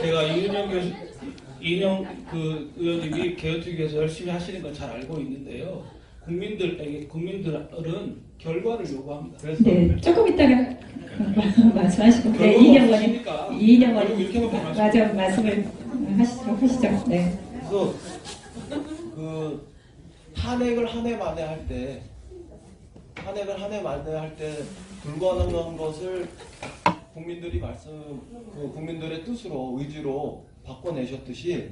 제가 이인영 그 의원님이 개헌특위에서 열심히 하시는 건 잘 알고 있는데요. 국민들은 결과를 요구합니다. 그래서 네, 조금 이따가 말씀하시고 네, 이인영 의원 이렇게만 맞아 말씀을 하시죠. 네. 그래서 그 탄핵을 한 해 만에 할 때 불가능한 것을 국민들의 뜻으로 의지로 바꿔내셨듯이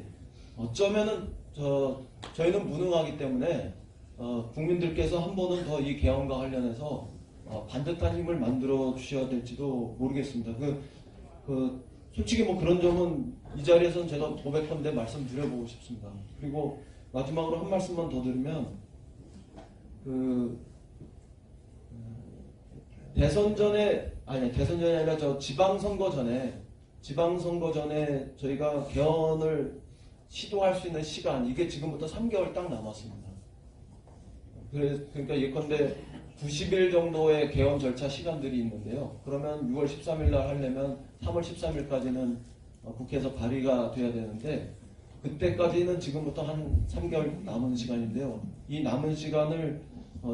어쩌면은 저희는 무능하기 때문에 국민들께서 한 번은 더 이 개헌과 관련해서 반듯한 힘을 만들어 주셔야 될지도 모르겠습니다. 솔직히 뭐 그런 점은 이 자리에서는 제가 고백컨대 말씀드려보고 싶습니다. 그리고 마지막으로 한 말씀만 더 드리면 대선전이 아니라 지방선거 전에 저희가 개헌을 시도할 수 있는 시간 이게 지금부터 3개월 딱 남았습니다. 그러니까 예컨대 90일 정도의 개헌 절차 시간들이 있는데요. 그러면 6월 13일 날 하려면 3월 13일까지는 국회에서 발의가 돼야 되는데 그때까지는 지금부터 한 3개월 남은 시간인데요. 이 남은 시간을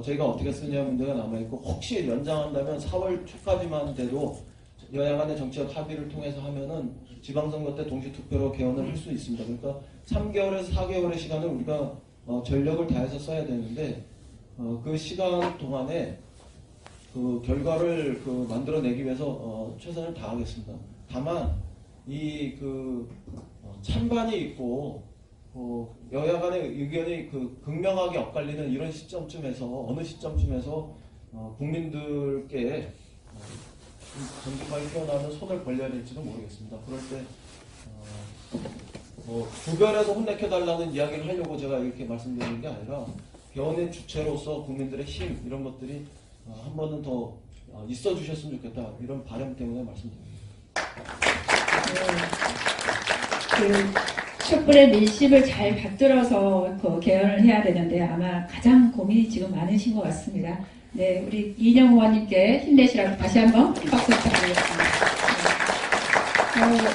저희가 어떻게 쓰냐 문제가 남아있고 혹시 연장한다면 4월 초까지만 돼도 여야 간의 정치적 합의를 통해서 하면은 지방선거 때 동시투표로 개헌을 할 수 있습니다. 그러니까 3개월에서 4개월의 시간을 우리가 전력을 다해서 써야 되는데 그 시간 동안에 그 결과를 만들어내기 위해서 최선을 다하겠습니다. 다만 찬반이 있고 여야 간의 의견이 극명하게 엇갈리는 이런 시점쯤에서 어느 시점쯤에서 국민들께 정직하게 표현하는 손을 벌려야 될지도 모르겠습니다. 그럴 때 구별해서 혼내켜달라는 이야기를 하려고 제가 이렇게 말씀드리는 게 아니라 개헌의 주체로서 국민들의 힘 이런 것들이 한 번은 더 있어 주셨으면 좋겠다 이런 바람 때문에 말씀드립니다. 촛불의 민심을 잘 받들어서 개헌을 해야 되는데 아마 가장 고민이 지금 많으신 것 같습니다. 네, 우리 이인영 의원님께 힘내시라고 다시 한번 박수 부탁드리겠습니다.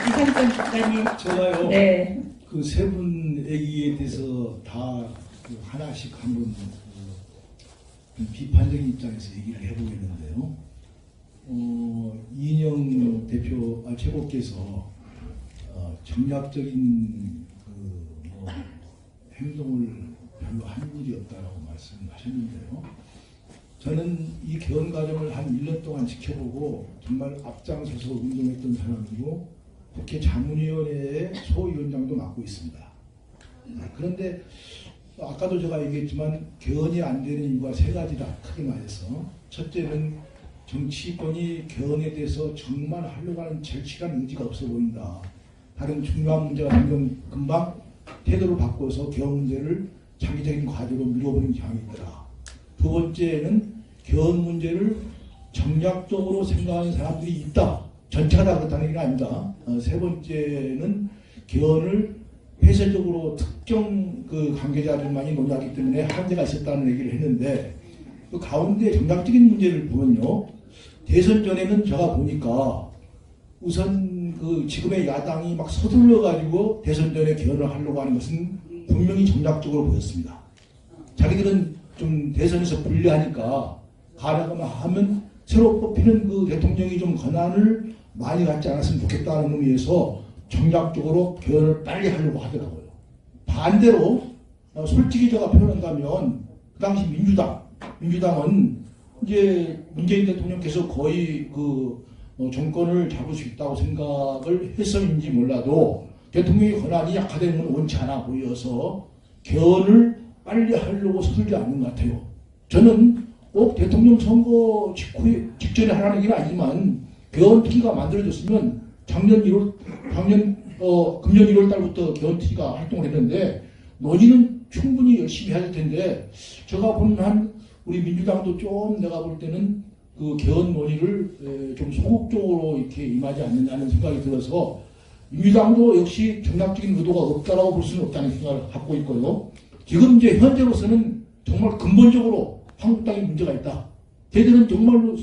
이상돈 국장님. 제가요. 네. 그 세 분 얘기에 대해서 다 하나씩 한번 비판적인 입장에서 얘기를 해보겠는데요. 이인영 대표 최고께서 정략적인 행동을 별로 한 일이 없다라고 말씀하셨는데요. 저는 이 개헌 과정을 한 1년 동안 지켜보고 정말 앞장서서 운동했던 사람이고 국회 자문위원회의 소위원장도 맡고 있습니다. 그런데 아까도 제가 얘기했지만 개헌이 안 되는 이유가 세 가지다, 크게 말해서. 첫째는 정치권이 개헌에 대해서 정말 하려고 하는 절실한 의지가 없어 보인다. 다른 중요한 문제가 생기면 금방 태도를 바꿔서 개헌 문제를 장기적인 과제로 밀어버리는 경향이 있더라. 두 번째는 개헌 문제를 정략적으로 생각하는 사람들이 있다. 전체가 다 그렇다는 얘기가 아니다. 세 번째는 개헌을 폐쇄적으로 특정 그 관계자들만이 논의하기 때문에 한계가 있었다는 얘기를 했는데, 그 가운데 정략적인 문제를 보면요, 대선 전에는 제가 보니까 우선 그 지금의 야당이 막 서둘러 가지고 대선 전에 개헌을 하려고 하는 것은 분명히 정략적으로 보였습니다. 자기들은 좀 대선에서 불리하니까 가려고 하면 새로 뽑히는 그 대통령이 좀 권한을 많이 갖지 않았으면 좋겠다는 의미에서 정략적으로 개헌을 빨리 하려고 하더라고요. 반대로 솔직히 제가 표현한다면 그 당시 민주당은 이제 문재인 대통령께서 거의 그 정권을 잡을 수 있다고 생각을 해서인지 몰라도 대통령의 권한이 약화되는 건 원치 않아 보여서 개헌을 빨리 하려고 서둘지 않는 것 같아요. 저는 꼭 대통령 선거 직전에 하라는 얘기는 아니지만 개헌특위가 만들어졌으면 금년 1월 달부터 개헌특위가 활동을 했는데 논의는 충분히 열심히 해야 될 텐데, 제가 보는 한 우리 민주당도 좀 내가 볼 때는 그 개헌 논의를 좀 소극적으로 이렇게 임하지 않느냐는 생각이 들어서, 민주당도 역시 정략적인 의도가 없다라고 볼 수는 없다는 생각을 갖고 있고요. 지금 이제 현재로서는 정말 근본적으로 한국당에 문제가 있다. 걔들은 정말로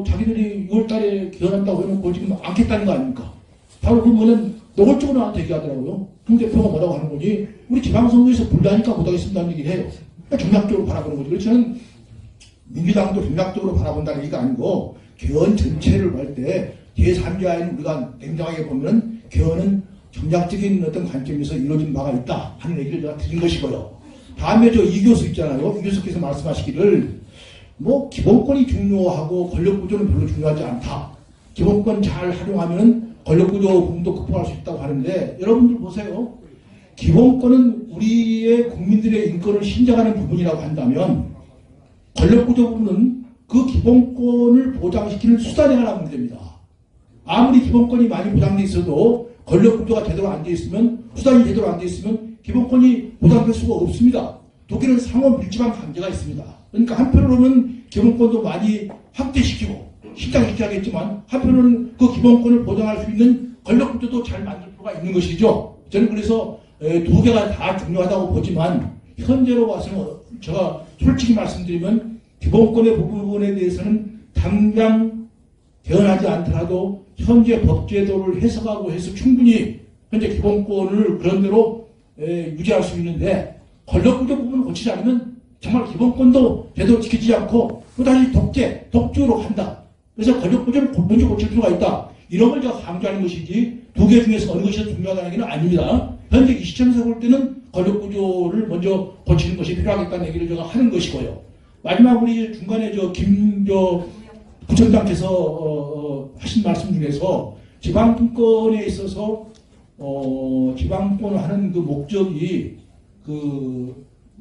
자기들이 6월 달에 개헌한다고 해놓고 지금 않겠다는 거 아닙니까? 바로 그러면은 노골적으로 나한테 얘기하더라고요. 홍 대표가 뭐라고 하는 거니? 우리 지방선거에서 불리하니까 못하겠습니다는 얘기를 해요. 정략적으로 바라보는 거죠. 그래서 저는 민주당도 정략적으로 바라본다는 얘기가 아니고, 개헌 전체를 볼 때 제3자에는 우리가 냉정하게 보면 개헌은 정략적인 어떤 관점에서 이루어진 바가 있다 하는 얘기를 제가 드린 것이고요. 다음에 저 이 교수 있잖아요. 이 교수께서 말씀하시기를 뭐 기본권이 중요하고 권력구조는 별로 중요하지 않다. 기본권 잘 활용하면 권력구조 부분도 극복할 수 있다고 하는데, 여러분들 보세요. 기본권은 우리의 국민들의 인권을 신장하는 부분이라고 한다면 권력구조 부분은 그 기본권을 보장시키는 수단에 관한 문제입니다. 아무리 기본권이 많이 보장되어 있어도 권력구조가 제대로 안 되어 있으면, 수단이 제대로 안 되어 있으면 기본권이 보장될 수가 없습니다. 독일은 상호 밀집한 관계가 있습니다. 그러니까 한편으로는 기본권도 많이 확대시키고 신장시켜야겠지만, 한편으로는 그 기본권을 보장할 수 있는 권력구조도 잘 만들 필요가 있는 것이죠. 저는 그래서 두 개가 다 중요하다고 보지만, 현재로 봐서는 제가 솔직히 말씀드리면 기본권의 부분에 대해서는 당장 개헌하지 않더라도 현재 법제도를 해석하고 해서 충분히 현재 기본권을 그런대로 유지할 수 있는데, 권력구조 부분을 고치지 않으면 정말 기본권도 제대로 지키지 않고 또다시 독재로 한다. 그래서 권력구조를 먼저 고칠 필요가 있다. 이런 걸 제가 강조하는 것이지, 두 개 중에서 어느 것이 더 중요하다는 얘기는 아닙니다. 현재 이 시점에서 볼 때는 권력구조를 먼저 고치는 것이 필요하겠다는 얘기를 제가 하는 것이고요. 마지막 우리 중간에 부총장께서 하신 말씀 중에서 지방분권에 있어서 지방분권을 하는 그 목적이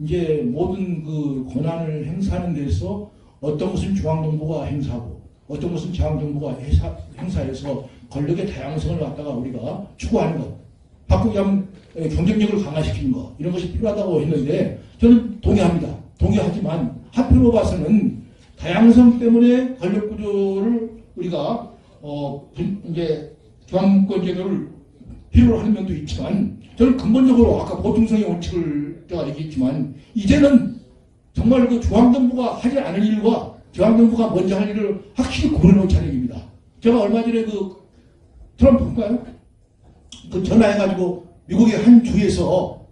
이제 모든 그 권한을 행사하는 데서 어떤 것은 중앙정부가 행사하고 어떤 것은 지방정부가 행사해서 권력의 다양성을 갖다가 우리가 추구하는 것, 바꾸기 하면 경쟁력을 강화시키는 것, 이런 것이 필요하다고 했는데, 저는 동의합니다. 동의하지만 한편으로 봐서는 다양성 때문에 권력구조를 우리가 이제 중앙분권제도를 필요로 하는 면도 있지만, 저는 근본적으로 아까 보충성의 원칙을 제가 얘기했지만, 이제는 정말 그 중앙정부가 하지 않을 일과 중앙정부가 먼저 할 일을 확실히 고려놓자는 얘기입니다. 제가 얼마 전에 트럼프인가요? 전화해가지고 미국의 한 주에서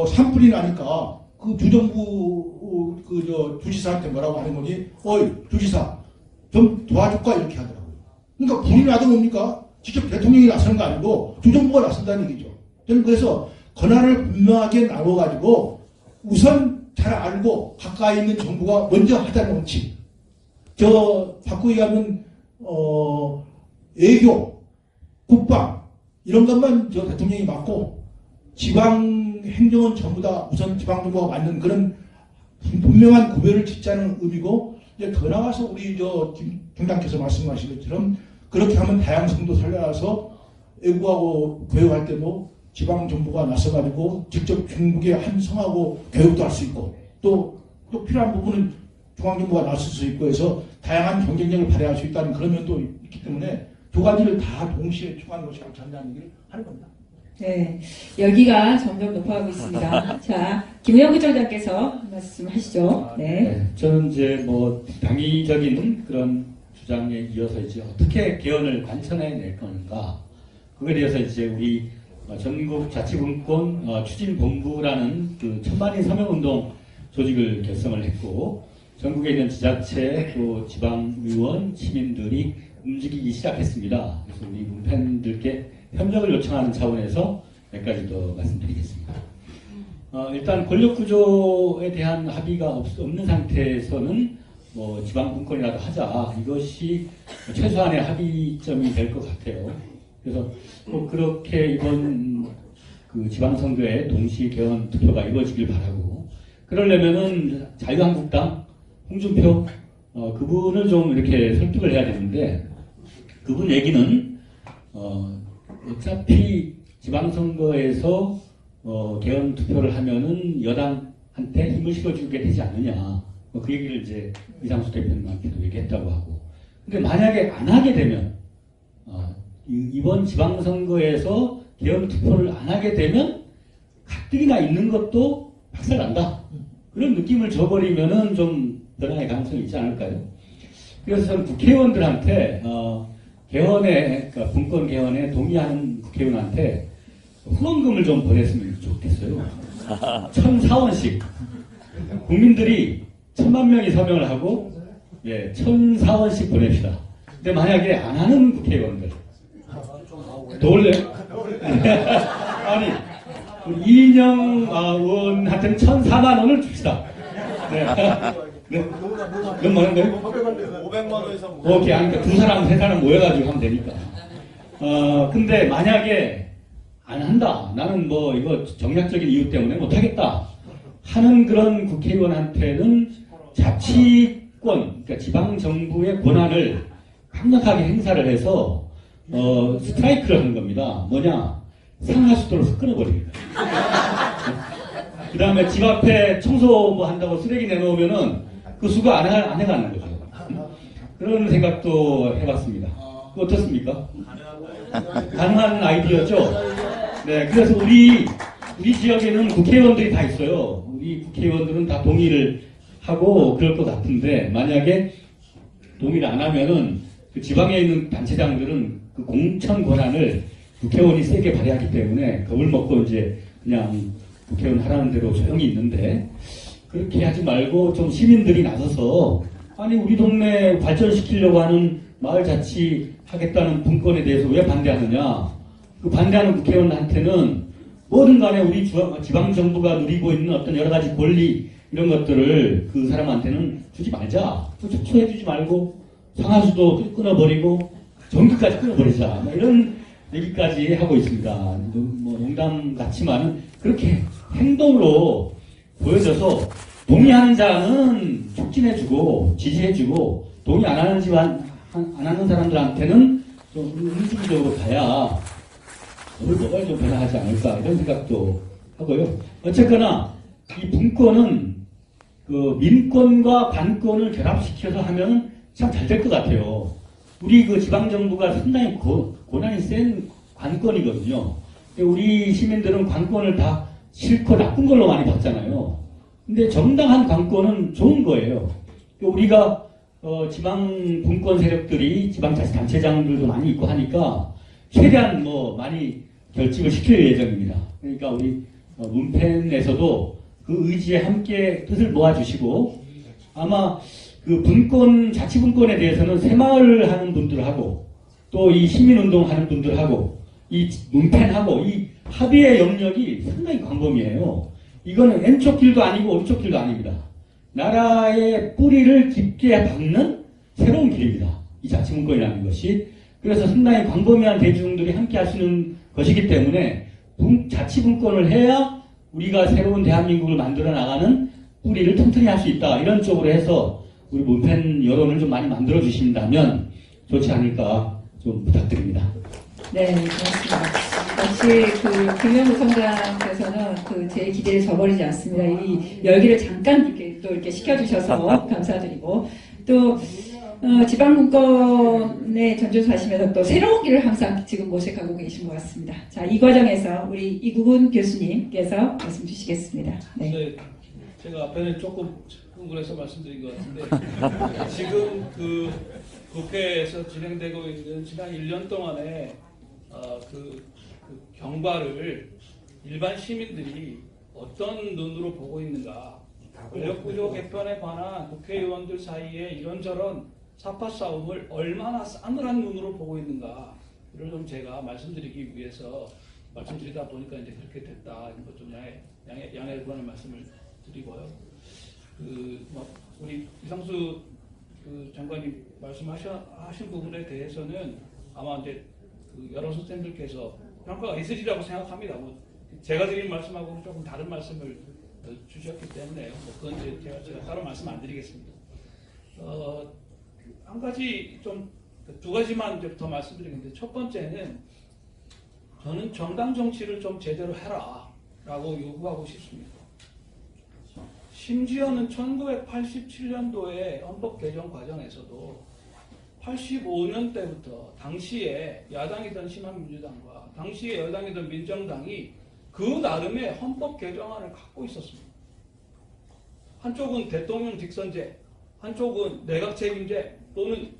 산불이 나니까 그 주정부 주지사한테 뭐라고 하는 거니? 어이 주지사 좀 도와줄까? 이렇게 하더라고요. 그러니까 불이 나도 뭡니까? 직접 대통령이 나서는 거 아니고 주정부가 나선다는 얘기죠. 저는 그래서 권한을 분명하게 나눠가지고 우선 잘 알고 가까이 있는 정부가 먼저 하자는 원칙. 바꾸기 하면 외교, 국방 이런 것만 대통령이 맡고 지방 행정은 전부 다 우선 지방 정부가 맡는 그런 분명한 구별을 짓자는 의미고, 이제 더 나가서 우리 김 중장께서 말씀하신 것처럼 그렇게 하면 다양성도 살려서 외국하고 교육할 때도 지방 정부가 나서가지고 직접 중국에 함성하고 교육도 할 수 있고, 또 필요한 부분은 중앙 정부가 나설 수 있고 해서 다양한 경쟁력을 발휘할 수 있다는 그런 면도 있기 때문에 두 가지를 다 동시에 추구하는 것이 옳지 않냐는 얘기를 하는 겁니다. 네, 열기가 점점 높아가고 있습니다. 자, 김우영 구청장께서 말씀하시죠. 네. 저는 이제 뭐 당위적인 그런 주장에 이어서 이제 어떻게 개헌을 관철해낼 건가, 그거에 대해서 이제 우리 전국 자치분권 추진본부라는 그 천만인 서명운동 조직을 결성을 했고, 전국에 있는 지자체 또 지방의원 시민들이 움직이기 시작했습니다. 그래서 우리 문팬들께 협력을 요청하는 차원에서 몇 가지 더 말씀드리겠습니다. 일단 권력구조에 대한 합의가 없는 상태에서는 뭐 지방분권이라도 하자, 이것이 최소한의 합의점이 될 것 같아요. 그래서 꼭 그렇게 이번 그 지방선거에 동시 개헌 투표가 이루어지길 바라고, 그러려면은 자유한국당 홍준표 그분을 좀 이렇게 설득을 해야 되는데, 그분 얘기는 어차피 지방선거에서 개헌 투표를 하면은 여당한테 힘을 실어주게 되지 않느냐, 그 얘기를 이제 이상수 대표님한테도 얘기했다고 하고, 근데 만약에 안 하게 되면 이번 지방선거에서 개헌 투표를 안 하게 되면 가뜩이나 있는 것도 박살난다, 그런 느낌을 줘버리면은 좀 변화의 가능성이 있지 않을까요? 그래서 저는 국회의원들한테 개헌에, 그러니까 분권 개헌에 동의하는 국회의원한테 후원금을 좀 보냈으면 좋겠어요. 1,004원씩. 국민들이 1,000만 명이 서명을 하고, 1,004원씩 보냅시다. 근데 만약에 안 하는 국회의원들, 더 올려요? 아니, 이인영 의원한테는 1,004만 원을 줍시다. 네. 몇 만 원인가요? 500만 원 이상. 오케이. 그러니까 두 사람, 세 사람 모여가지고 하면 되니까. 근데 만약에 안 한다, 나는 뭐 이거 정략적인 이유 때문에 못하겠다 하는 그런 국회의원한테는 자치권, 그러니까 지방정부의 권한을 강력하게 행사를 해서 스트라이크를 하는 겁니다. 뭐냐? 상하수도를 훅 끊어버립니다. 그 다음에 집 앞에 청소 뭐 한다고 쓰레기 내놓으면은 그 수거 안 해가는 거죠. 그런 생각도 해봤습니다. 어떻습니까? 가능한 아이디어죠? 네, 그래서 우리 지역에는 국회의원들이 다 있어요. 우리 국회의원들은 다 동의를 하고 그럴 것 같은데, 만약에 동의를 안 하면은 그 지방에 있는 단체장들은 그 공천 권한을 국회의원이 세게 발휘하기 때문에 겁을 먹고 이제 그냥 국회의원 하라는 대로 조용히 있는데, 그렇게 하지 말고 좀 시민들이 나서서, 아니 우리 동네 발전시키려고 하는 마을 자치 하겠다는 분권에 대해서 왜 반대하느냐, 그 반대하는 국회의원한테는 뭐든 간에 우리 지방정부가 누리고 있는 어떤 여러 가지 권리 이런 것들을 그 사람한테는 주지 말자, 축소해주지 말고 상하수도 끊어버리고 전기까지 끊어버리자, 이런 얘기까지 하고 있습니다. 뭐 농담 같지만은 그렇게 행동으로 보여줘서 동의하는 자는 촉진해주고 지지해주고, 동의 안 하는 사람들한테는 좀 음식적으로 가야 뭐가 좀 변화하지 않을까, 이런 생각도 하고요. 어쨌거나 이 분권은 그 민권과 관권을 결합시켜서 하면 참 잘 될 것 같아요. 우리 그 지방정부가 상당히 권한이 센 관권이거든요. 우리 시민들은 관권을 다 싫고 나쁜 걸로 많이 봤잖아요. 근데 정당한 관권은 좋은 거예요. 우리가 지방 분권 세력들이 지방자치단체장들도 많이 있고 하니까 최대한 뭐 많이 결집을 시킬 예정입니다. 그러니까 우리 문팬에서도 그 의지에 함께 뜻을 모아주시고, 아마 그 분권, 자치분권에 대해서는 새마을 하는 분들하고 또 이 시민운동 하는 분들하고 이 문팬하고 이 합의의 영역이 상당히 광범위해요. 이거는 왼쪽 길도 아니고 오른쪽 길도 아닙니다. 나라의 뿌리를 깊게 박는 새로운 길입니다. 이 자치분권이라는 것이. 그래서 상당히 광범위한 대중들이 함께 할 수 있는 것이기 때문에 자치분권을 해야 우리가 새로운 대한민국을 만들어 나가는 뿌리를 튼튼히 할 수 있다. 이런 쪽으로 해서 우리 문팬 여론을 좀 많이 만들어 주신다면 좋지 않을까 좀 부탁드립니다. 네, 고맙습니다. 역시 김영우 청장께서는 제 기대를 저버리지 않습니다. 이 열기를 잠깐 이렇게 시켜주셔서 감사드리고, 또 지방분권에 전전사시면서 또 새로운 길을 항상 지금 모색하고 계신 것 같습니다. 자, 이 과정에서 우리 이국은 교수님께서 말씀 주시겠습니다. 네. 네, 제가 앞에는 조금 흥분해서 말씀드린 것 같은데 지금 국회에서 진행되고 있는 지난 1년 동안에 그 경과를 일반 시민들이 어떤 눈으로 보고 있는가, 권력구조 개편에 관한 국회의원들 사이에 이런저런 사파 싸움을 얼마나 싸늘한 눈으로 보고 있는가, 이를 좀 제가 말씀드리기 위해서 말씀드리다 보니까 이제 그렇게 됐다. 이것 좀 양해 구하는 말씀을 드리고요. 우리 이상수 장관님 말씀하신 부분에 대해서는 아마 이제 여러 선생님들께서 평가가 있으리라고 생각합니다. 제가 드린 말씀하고는 조금 다른 말씀을 주셨기 때문에 그건 이제 제가 따로 말씀 안 드리겠습니다. 한 가지 두 가지만 이제 더 말씀드리겠는데, 첫 번째는 저는 정당 정치를 좀 제대로 해라라고 요구하고 싶습니다. 심지어는 1987년도에 헌법 개정 과정에서도 85년 때부터 당시에 야당이던 신한민주당과 당시에 여당이던 민정당이 그 나름의 헌법 개정안을 갖고 있었습니다. 한쪽은 대통령 직선제, 한쪽은 내각 책임제, 또는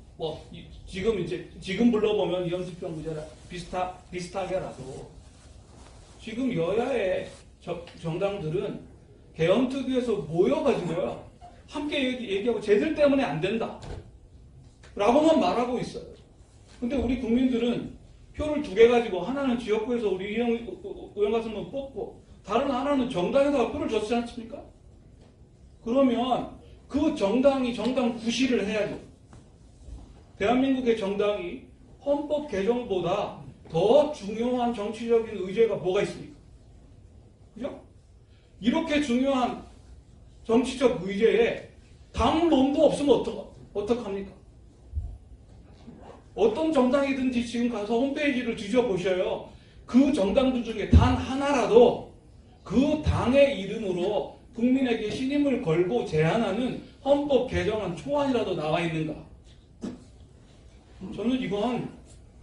지금 불러보면 이현숙 정부제라 비슷하게라도 지금 여야의 정당들은 개헌특위에서 모여가지고요, 함께 얘기하고 쟤들 때문에 안 된다 라고만 말하고 있어요. 근데 우리 국민들은 표를 2개 가지고 하나는 지역구에서 우리 의원 같으면 뽑고 다른 하나는 정당에다가 표를 줬지 않습니까? 그러면 그 정당이 정당 구실을 해야죠. 대한민국의 정당이 헌법 개정보다 더 중요한 정치적인 의제가 뭐가 있습니까? 그죠? 이렇게 중요한 정치적 의제에 당론도 없으면 어떡합니까? 어떤 정당이든지 지금 가서 홈페이지를 뒤져보셔요. 그 정당들 중에 단 하나라도 그 당의 이름으로 국민에게 신임을 걸고 제안하는 헌법 개정안 초안이라도 나와 있는가? 저는 이건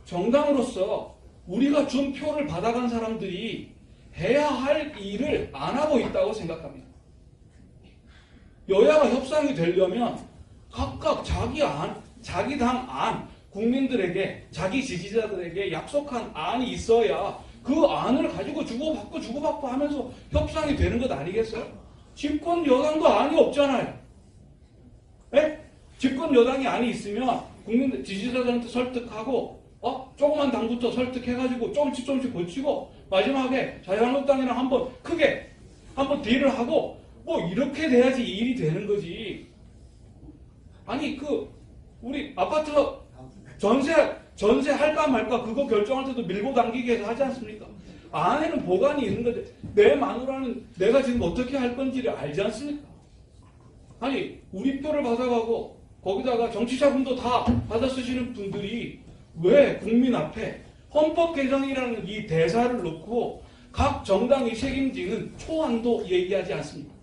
정당으로서 우리가 준 표를 받아간 사람들이 해야 할 일을 안 하고 있다고 생각합니다. 여야가 협상이 되려면 각각 자기 당 안, 국민들에게, 자기 지지자들에게 약속한 안이 있어야 그 안을 가지고 주고받고 하면서 협상이 되는 것 아니겠어요? 집권 여당도 안이 없잖아요. 네? 집권 여당이 안이 있으면 국민들, 지지자들한테 설득하고, 조그만 당부터 설득해가지고 조금씩 고치고, 마지막에 자유한국당이랑 한번 크게 딜을 하고, 이렇게 돼야지 일이 되는 거지. 아니, 우리 아파트 전세 할까 말까 그거 결정할 때도 밀고 당기기 해서 하지 않습니까? 안에는 보관이 있는 건데, 내 마누라는 내가 지금 어떻게 할 건지를 알지 않습니까? 아니, 우리 표를 받아가고, 거기다가 정치자금도 다 받아 쓰시는 분들이 왜 국민 앞에 헌법 개정이라는 이 대사를 놓고 각 정당이 책임지는 초안도 얘기하지 않습니까?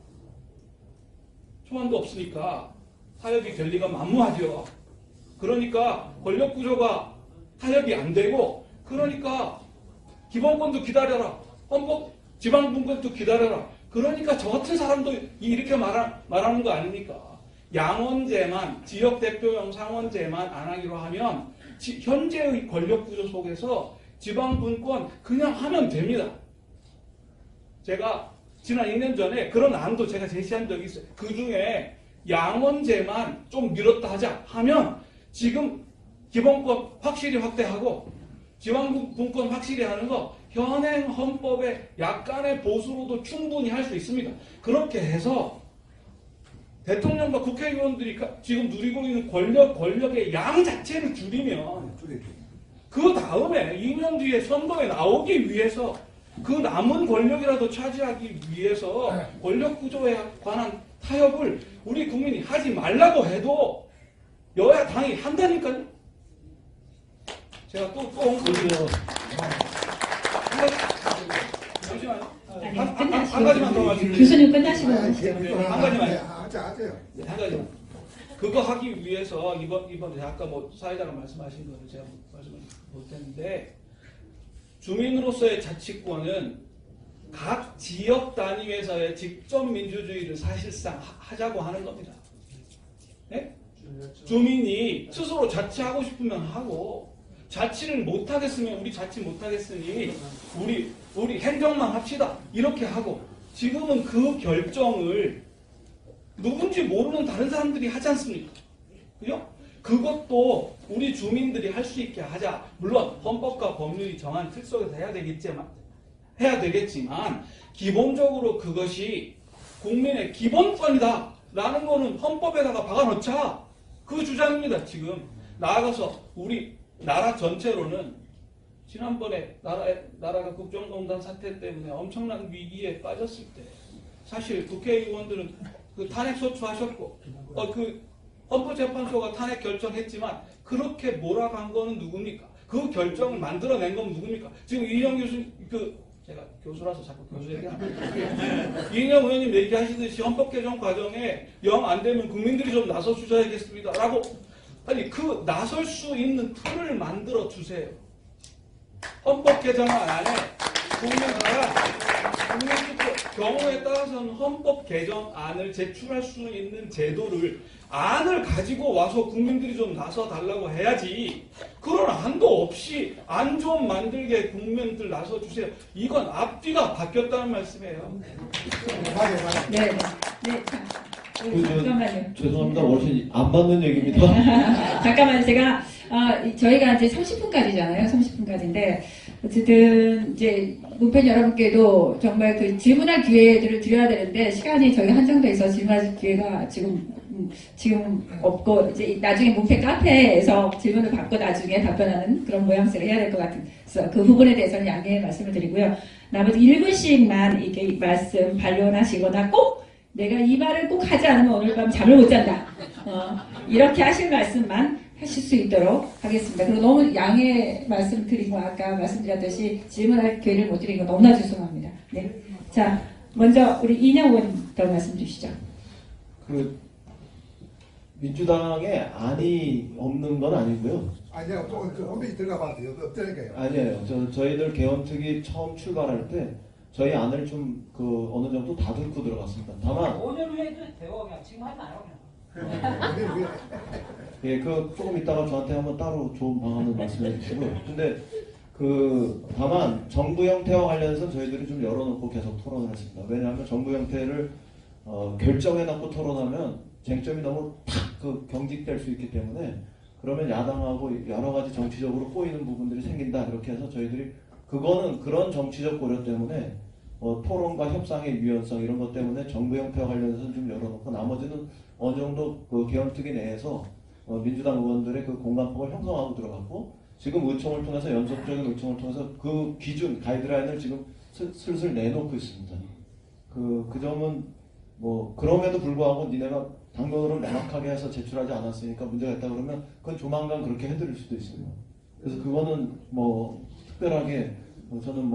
초안도 없으니까 타협이 될 리가 만무하죠. 그러니까 권력구조가 타협이 안 되고, 그러니까 기본권도 기다려라, 지방분권도 기다려라. 그러니까 저 같은 사람도 이렇게 말하는 거 아닙니까? 양원제만, 지역대표형 상원제만 안 하기로 하면 현재의 권력구조 속에서 지방분권 그냥 하면 됩니다. 제가 지난 2년 전에 그런 안도 제가 제시한 적이 있어요. 그 중에 양원제만 좀 밀었다 하자 하면 지금 기본권 확실히 확대하고 지방분권 확실히 하는 거 현행 헌법의 약간의 보수로도 충분히 할 수 있습니다. 그렇게 해서 대통령과 국회의원들이 지금 누리고 있는 권력의 양 자체를 줄이면 그 다음에 2년 뒤에 선거에 나오기 위해서 그 남은 권력이라도 차지하기 위해서 권력 구조에 관한 타협을 우리 국민이 하지 말라고 해도 여야 당이 한다니까요. 제가 또 그래요. 잠시만요. 아니, 한 끝나시고. 가지만 더 말씀드릴게요. 교수님 끝나시고 네, 하시죠. 한 가지만. 하세요. 네, 한 가지만. 그거 하기 위해서 이번에 아까 뭐 사회자가 말씀하신 거를 제가 말씀을 못했는데 주민으로서의 자치권은 각 지역 단위에서의 직접 민주주의를 사실상 하자고 하는 겁니다. 네? 주민이 스스로 자치하고 싶으면 하고 자치를 못하겠으면 우리 자치 못하겠으니 우리 행정만 합시다 이렇게 하고 지금은 그 결정을 누군지 모르는 다른 사람들이 하지 않습니까? 그죠? 그것도 우리 주민들이 할 수 있게 하자. 물론 헌법과 법률이 정한 틀 속에서 해야 되겠지만 기본적으로 그것이 국민의 기본권이다 라는 거는 헌법에다가 박아놓자. 그 주장입니다. 지금 나아가서 우리 나라 전체로는 지난번에 나라가 국정농단 사태 때문에 엄청난 위기에 빠졌을 때 사실 국회의원들은 그 탄핵 소추하셨고 그 헌법재판소가 탄핵 결정했지만 그렇게 몰아간 거는 누굽니까? 그 결정을 만들어낸 건 누굽니까? 지금 이인영 교수 제가 교수라서 자꾸 교수 얘기합니다. 이인영 의원님 얘기하시듯이 헌법 개정 과정에 영 안 되면 국민들이 좀 나서 주셔야겠습니다라고 아니 그 나설 수 있는 틀을 만들어 주세요. 헌법 개정안 안에 국민투표 경우에 따라서는 헌법 개정안을 제출할 수 있는 제도를 안을 가지고 와서 국민들이 좀 나서 달라고 해야지. 그런 안도 없이 안 좀 만들게 국민들 나서 주세요. 이건 앞뒤가 바뀌었다는 말씀이에요. 맞아요. 네, 네. 자, 잠깐만요. 죄송합니다. 훨씬 안 맞는 얘기입니다. 잠깐만 제가 저희가 이제 30분까지잖아요. 30분까지인데 어쨌든 이제 문팬 여러분께도 정말 그 질문할 기회들을 드려야 되는데 시간이 저희가 한정돼 있어 질문할 기회가 지금 없고 이제 나중에 문팬 카페에서 질문을 받고 나중에 답변하는 그런 모양새를 해야 될 것 같아서 그 부분에 대해서는 양해 말씀을 드리고요. 나머지 1분씩만 이게 말씀 반론하시거나 꼭 내가 이 말을 꼭 하지 않으면 오늘 밤 잠을 못 잔다. 이렇게 하실 말씀만 하실 수 있도록 하겠습니다. 그리고 너무 양해 말씀드리고 아까 말씀드렸듯이 질문할 기회를 못 드린 거 너무나 죄송합니다. 네. 자, 먼저 우리 이인영 의원부터 말씀 주시죠. 민주당에 안이 없는 건 아니고요. 아니요, 그 홈페이지 들어가 봐도 여기 없다니까요. 아니에요. 저희들 개헌특위 처음 출발할 때 저희 안을 좀 어느 정도 다듬고 들어갔습니다. 다만 5년 후에도 돼요. 그냥 지금 하지 마요. 그냥. 예, 조금 이따가 저한테 한번 따로 좋은 방안을 말씀해 주시고. 근데 다만 정부 형태와 관련해서 저희들이 좀 열어놓고 계속 토론을 했습니다. 왜냐하면 정부 형태를 결정해놓고 토론하면 쟁점이 너무 탁 경직될 수 있기 때문에 그러면 야당하고 여러 가지 정치적으로 꼬이는 부분들이 생긴다. 이렇게 해서 저희들이 그거는 그런 정치적 고려 때문에 토론과 협상의 유연성 이런 것 때문에 정부 형태와 관련해서는 좀 열어놓고 나머지는 어느 정도 개헌특위 내에서 민주당 의원들의 그 공감폭을 형성하고 들어갔고 지금 의총을 통해서 연속적인 의총을 통해서 그 기준 가이드라인을 지금 슬슬 내놓고 있습니다. 그 점은 그럼에도 불구하고 니네가 당론으로 명확하게 해서 제출하지 않았으니까 문제가 있다 그러면 그건 조만간 그렇게 해드릴 수도 있습니다. 그래서 그거는 특별하게 저는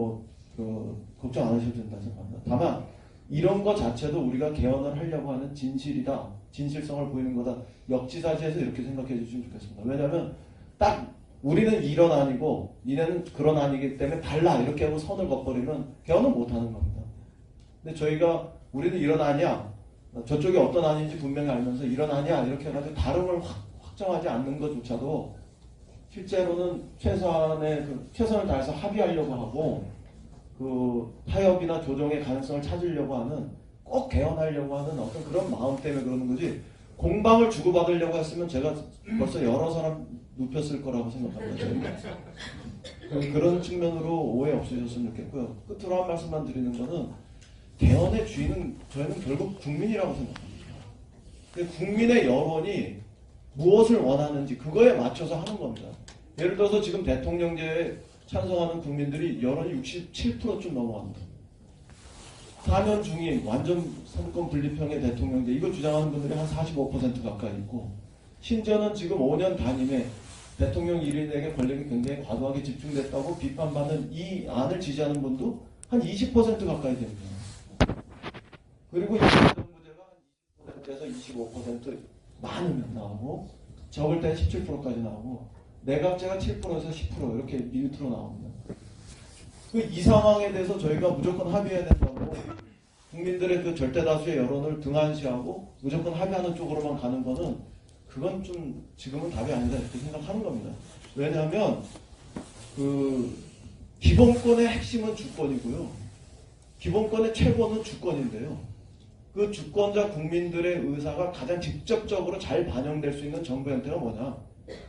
걱정 안 하셔도 된다 생각합니다. 다만 이런 거 자체도 우리가 개헌을 하려고 하는 진실이다, 진실성을 보이는 거다. 역지사지해서 이렇게 생각해 주시면 좋겠습니다. 왜냐하면 딱 우리는 이런 안이고 니네는 그런 안이기 때문에 달라 이렇게 하고 선을 그어버리면 개헌은 못하는 겁니다. 근데 저희가 우리는 이런 안이야, 저쪽이 어떤 안인지 분명히 알면서 이런 안이야 이렇게 해가지고 다름을 확정하지 않는 것조차도 실제로는 최선을 다해서 합의하려고 하고 타협이나 조정의 가능성을 찾으려고 하는 꼭 개헌하려고 하는 어떤 그런 마음 때문에 그러는 거지 공방을 주고받으려고 했으면 제가 벌써 여러 사람 눕혔을 거라고 생각합니다. 그런 측면으로 오해 없으셨으면 좋겠고요. 끝으로 한 말씀만 드리는 거는 개헌의 주인은 저희는 결국 국민이라고 생각합니다. 국민의 여론이 무엇을 원하는지 그거에 맞춰서 하는 겁니다. 예를 들어서 지금 대통령제에 찬성하는 국민들이 여론이 67%쯤 넘어갑니다. 4년 중인 완전 삼권 분립형의 대통령제 이거 주장하는 분들이 한 45% 가까이 있고 심지어는 지금 5년 단임에 대통령 1인에게 권력이 굉장히 과도하게 집중됐다고 비판받는 이 안을 지지하는 분도 한 20% 가까이 됩니다. 그리고 이 정부제가 한 20%에서 25% 많으면 나오고 적을 때 17%까지 나오고 내각제가 7%에서 10% 이렇게 밑으로 나옵니다. 이 상황에 대해서 저희가 무조건 합의해야 된다고 국민들의 그 절대다수의 여론을 등한시하고 무조건 합의하는 쪽으로만 가는 거는 그건 좀 지금은 답이 아니다 이렇게 생각하는 겁니다. 왜냐하면 그 기본권의 핵심은 주권이고요. 기본권의 최고는 주권인데요. 그 주권자 국민들의 의사가 가장 직접적으로 잘 반영될 수 있는 정부 형태가 뭐냐?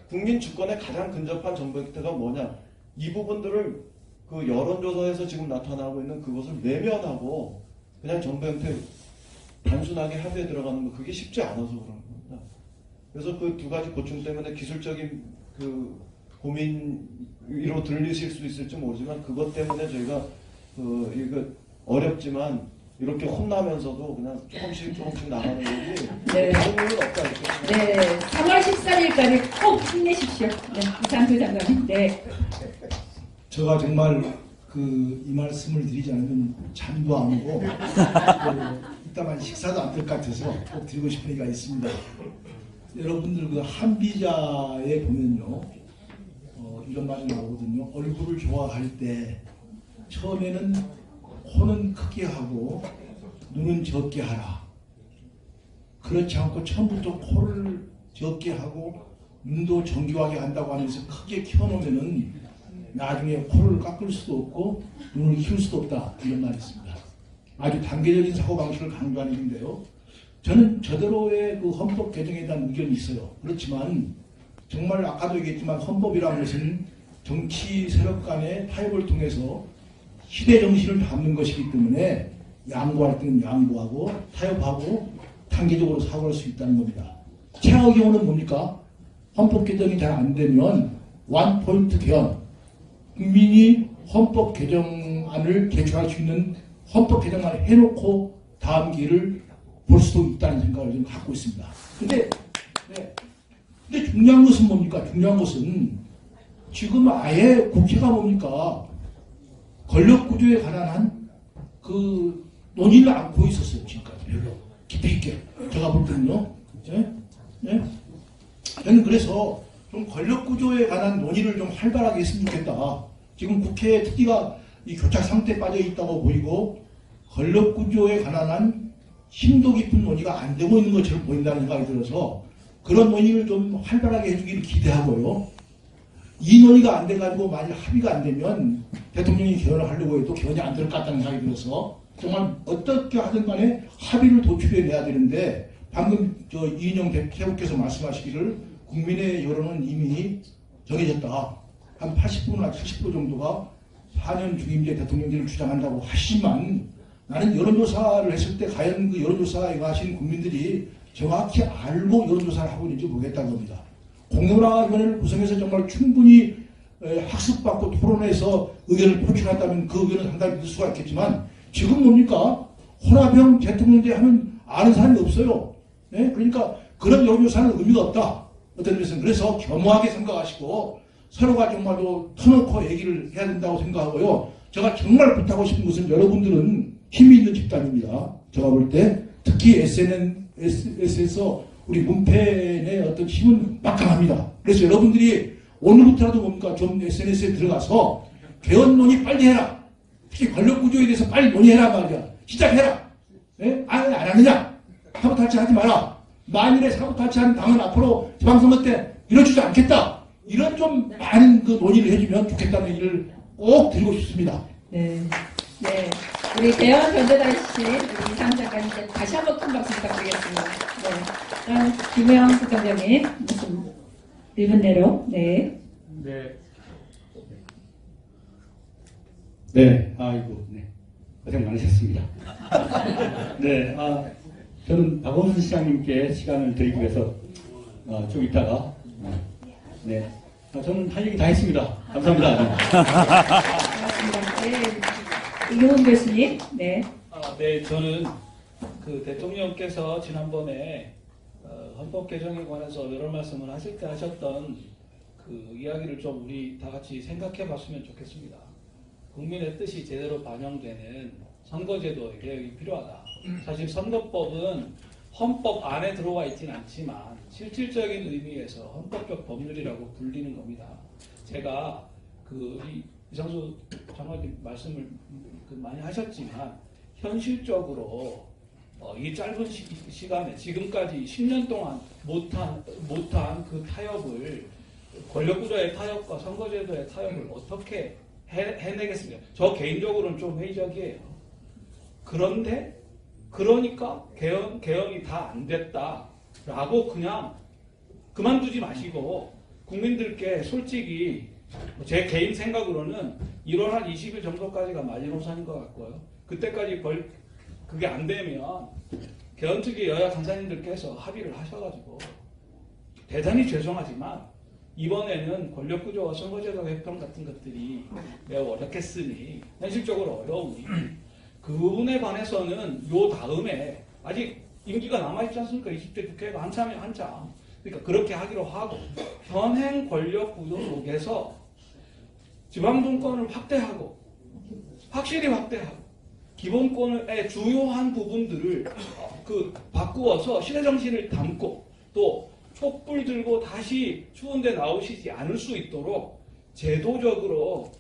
국민 주권에 가장 근접한 정부 형태가 뭐냐? 이 부분들을 그 여론조사에서 지금 나타나고 있는 그것을 외면하고 그냥 정부 형태 단순하게 합의에 들어가는 거 그게 쉽지 않아서 그런 겁니다. 그래서 그 두 가지 고충 때문에 기술적인 그 고민으로 들리실 수 있을지 모르지만 그것 때문에 저희가 이거 어렵지만 이렇게 혼나면서도 그냥 조금씩 나가는 거지 네. 다른 일은 없다 이렇게. 네, 3월 13일까지 꼭 힘내십시오. 네, 이상표 장관님. 네. 제가 정말 이 말씀을 드리지 않으면 잠도 안 오고 이따만 식사도 안 될 것 같아서 꼭 드리고 싶은 얘기가 있습니다. 여러분들 그 한비자에 보면요 이런 말이 나오거든요. 얼굴을 좋아할 때 처음에는 코는 크게 하고 눈은 적게 하라. 그렇지 않고 처음부터 코를 적게 하고 눈도 정교하게 한다고 하면서 크게 키워놓으면은 나중에 코를 깎을 수도 없고 눈을 키울 수도 없다 이런 말이 있습니다. 아주 단계적인 사고방식을 강조하는 일인데요. 저는 저대로의 그 헌법 개정에 대한 의견이 있어요. 그렇지만 정말 아까도 얘기했지만 헌법이라는 것은 정치 세력 간의 타협을 통해서 시대 정신을 담는 것이기 때문에 양보할 때는 양보하고 타협하고 단계적으로 사고할 수 있다는 겁니다. 최악의 경우는 뭡니까? 헌법 개정이 잘 안 되면 원포인트 개헌 국민이 헌법 개정안을 제출할 수 있는 헌법 개정안을 해놓고 다음 기회를 볼 수도 있다는 생각을 좀 갖고 있습니다. 근데 중요한 것은 뭡니까? 중요한 것은 지금 아예 국회가 뭡니까? 권력구조에 관한 그 논의를 안고 있었어요. 지금까지 별로 깊이 있게 제가 볼 때는요. 저는 그래서 좀 권력구조에 관한 논의를 좀 활발하게 했으면 좋겠다. 지금 국회 특위가 이 교착 상태에 빠져 있다고 보이고 권력구조에 관한 심도 깊은 논의가 안 되고 있는 것처럼 보인다는 생각이 들어서 그런 논의를 좀 활발하게 해주기를 기대하고요. 이 논의가 안 돼가지고 만일 합의가 안 되면 대통령이 개헌을 하려고 해도 개헌이 안 될 것 같다는 생각이 들어서 정말 어떻게 하든 간에 합의를 도출해내야 되는데 방금 이인영 대표께서 말씀하시기를 국민의 여론은 이미 정해졌다. 한 80%나 70% 정도가 4년 중임제 대통령제를 주장한다고 하시지만 나는 여론조사를 했을 때 과연 그 여론조사에 가신 국민들이 정확히 알고 여론조사를 하고 있는지 모르겠다는 겁니다. 공론화위원회를 구성해서 정말 충분히 학습받고 토론해서 의견을 표출한다면 그 의견은 상당히 믿을 수가 있겠지만 지금 뭡니까? 호남형 대통령제 하면 아는 사람이 없어요. 네? 그러니까 그런 여론조사는 의미가 없다. 어떤 면에서는 그래서 겸허하게 생각하시고 서로가 정말로 터놓고 얘기를 해야 된다고 생각하고요. 제가 정말 부탁하고 싶은 것은 여러분들은 힘이 있는 집단입니다. 제가 볼 때 특히 SNS에서 우리 문팬의 어떤 힘은 막강합니다. 그래서 여러분들이 오늘부터라도 뭡니까? 좀 SNS에 들어가서 개헌 논의 빨리 해라. 특히 권력구조에 대해서 빨리 논의해라 말이야. 시작해라. 네? 안 하느냐? 사보타치 하지 마라. 만일에 사보타치 하는 당은 앞으로 지방선거 때 이뤄주지 않겠다. 이런 좀 많은 그 논의를 해주면 좋겠다는 얘기를 꼭 드리고 싶습니다. 네. 네. 우리 대원 전재단 씨, 우리 이상 작가님께 다시 한번 큰 박수 부탁드리겠습니다. 네. 김혜영 부장님, 무슨 1분 내로, 네. 네. 네, 아이고, 네. 고생 많으셨습니다. 네, 저는 박원순 시장님께 시간을 드리기 위해서 좀 이따가, 네. 저는 할 얘기 다 했습니다. 감사합니다. 고맙습니다. 네. 이경훈 교수님, 네. 네, 저는 그 대통령께서 지난번에 헌법 개정에 관해서 여러 말씀을 하실 때 하셨던 그 이야기를 좀 우리 다 같이 생각해 봤으면 좋겠습니다. 국민의 뜻이 제대로 반영되는 선거제도의 개혁이 필요하다. 사실 선거법은 헌법 안에 들어와 있지는 않지만 실질적인 의미에서 헌법적 법률이라고 불리는 겁니다. 제가 그 이상수 장관님 말씀을 많이 하셨지만 현실적으로 이 짧은 시간에 지금까지 10년 동안 못한 그 타협을 권력구조의 타협과 선거제도의 타협을 어떻게 해내겠습니까? 저 개인적으로는 좀 회의적이에요. 그런데 그러니까 개헌이 다 안 됐다라고 그냥 그만두지 마시고 국민들께 솔직히 제 개인 생각으로는 1월 한 20일 정도까지가 마지노선인 것 같고요. 그때까지 그게 안 되면 개헌특위 여야 강사님들께서 합의를 하셔가지고 대단히 죄송하지만 이번에는 권력구조와 선거제도 개편 같은 것들이 매우 어렵겠으니 현실적으로 어려우니 그 부분에 관해서는 요 다음에 아직 임기가 남아있지 않습니까? 20대 국회가 한참. 그러니까 그렇게 하기로 하고 현행 권력구조 속에서 지방정권을 확실히 확대하고 기본권의 주요한 부분들을 바꾸어서 시대정신을 담고 또 촛불 들고 다시 추운데 나오시지 않을 수 있도록 제도적으로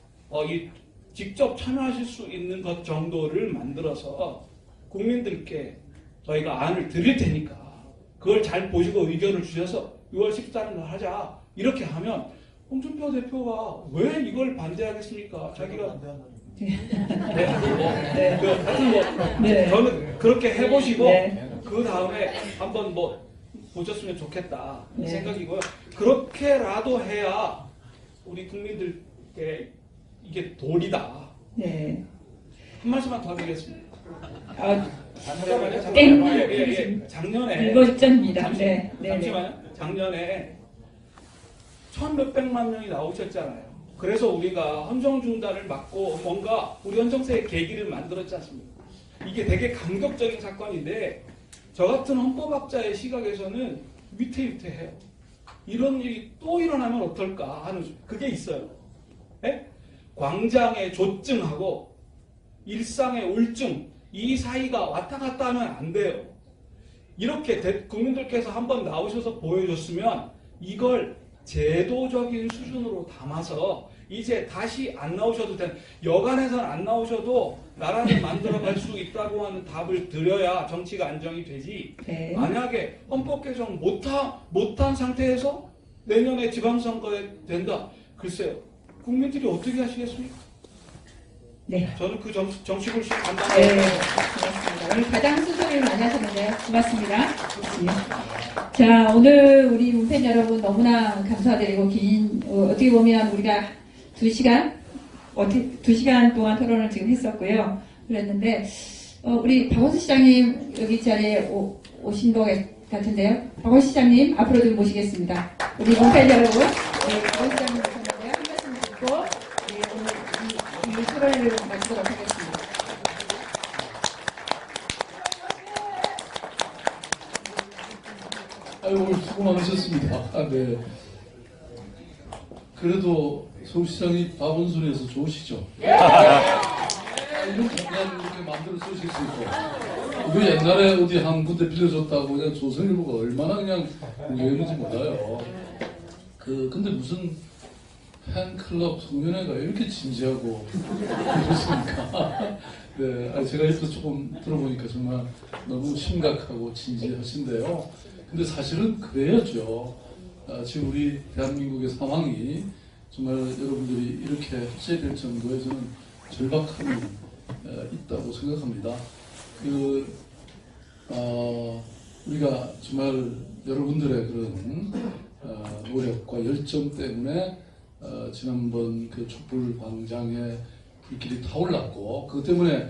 직접 참여하실 수 있는 것 정도를 만들어서 국민들께 저희가 안을 드릴 테니까 그걸 잘 보시고 의견을 주셔서 6월 14일 날 하자. 이렇게 하면 홍준표 대표가 왜 이걸 반대하겠습니까? 자기가 저는 그렇게 해보시고 그 다음에 한번 보셨으면 좋겠다 생각이고요. 그렇게라도 해야 우리 국민들께 이게 도리다. 네. 한 말씀만 더 드리겠습니다. 작년에 일거 직전입니다. 네. 잠시만요. 작년에 1,몇백만 명이 나오셨잖아요. 그래서 우리가 헌정중단을 막고 뭔가 우리 헌정사의 계기를 만들었지 않습니까? 이게 되게 감격적인 사건인데 저 같은 헌법학자의 시각에서는 위태위태해요. 이런 일이 또 일어나면 어떨까 하는 그게 있어요. 네? 광장의 조증하고 일상의 울증 이 사이가 왔다 갔다 하면 안 돼요. 이렇게 국민들께서 한번 나오셔서 보여줬으면 이걸 제도적인 수준으로 담아서 이제 다시 안 나오셔도 여간해서는 안 나오셔도 나라를 만들어갈 수 있다고 하는 답을 드려야 정치가 안정이 되지. 네. 만약에 헌법 개정 못한 상태에서 내년에 지방선거에 된다. 글쎄요. 국민들이 어떻게 하시겠습니까? 네. 저는 그 정식을 네. 간단하게 고맙습니다. 오늘 가장 수고를 많이 하셨는데요. 고맙습니다. 네. 자, 오늘 우리 문팬 여러분 너무나 감사드리고 어떻게 보면 우리가 2시간 동안 토론을 지금 했었고요. 그랬는데 우리 박원순 시장님 여기 자리에 오신 것 같은데요. 박원순 시장님 앞으로 좀 모시겠습니다. 우리 문팬 여러분, 네, 박원순 시장님 모셨는데요. 한 말씀 듣고 네, 오늘 이 토론을 마치도록 하겠습니다. 오늘 수고 많으셨습니다. 네. 그래도 서울시장이 박원순에서 좋으시죠? 이런 공간 이렇게 만들어 쓰실 수 있고. 그 옛날에 어디 한 군데 빌려줬다고 그냥 조선일보가 얼마나 그냥 공개했는지 몰라요. 근데 무슨 팬클럽 송년회가 이렇게 진지하고 그렇습니까? 네. 제가 옆에서 조금 들어보니까 정말 너무 심각하고 진지하신데요. 근데 사실은 그래야죠. 지금 우리 대한민국의 상황이 정말 여러분들이 이렇게 헛되이 될 정도의 저는 절박함이 있다고 생각합니다. 우리가 정말 여러분들의 그런 노력과 열정 때문에 지난번 그 촛불 광장에 불길이 타올랐고 그것 때문에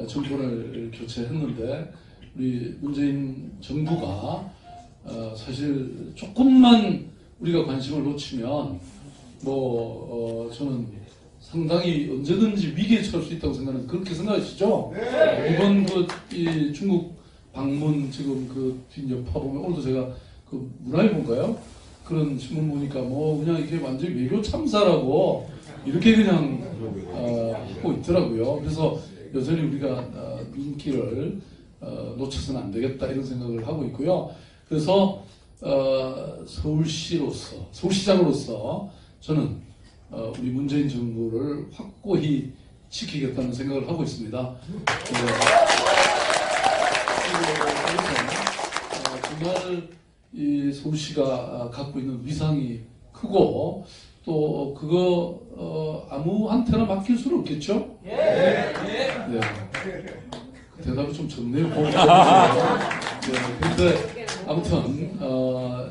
정권을 교체했는데 우리 문재인 정부가 사실 조금만 우리가 관심을 놓치면 저는 상당히 언제든지 위기에 처할 수 있다고 생각하는 그렇게 생각하시죠? 이번 이 중국 방문 지금 그 뒷여파 보면 오늘도 제가 그 문화일보인가요? 그런 신문 보니까 그냥 이게 완전히 외교 참사라고 이렇게 그냥 하고 있더라고요. 그래서 여전히 우리가 민기를 놓쳐서는 안 되겠다 이런 생각을 하고 있고요. 그래서 서울시장으로서 저는 우리 문재인 정부를 확고히 지키겠다는 생각을 하고 있습니다. 정말 이 서울시가 갖고 있는 위상이 크고 또 그거 아무한테나 맡길 수는 없겠죠? 네. 그 대답이 좀 적네요. 그런데 아무튼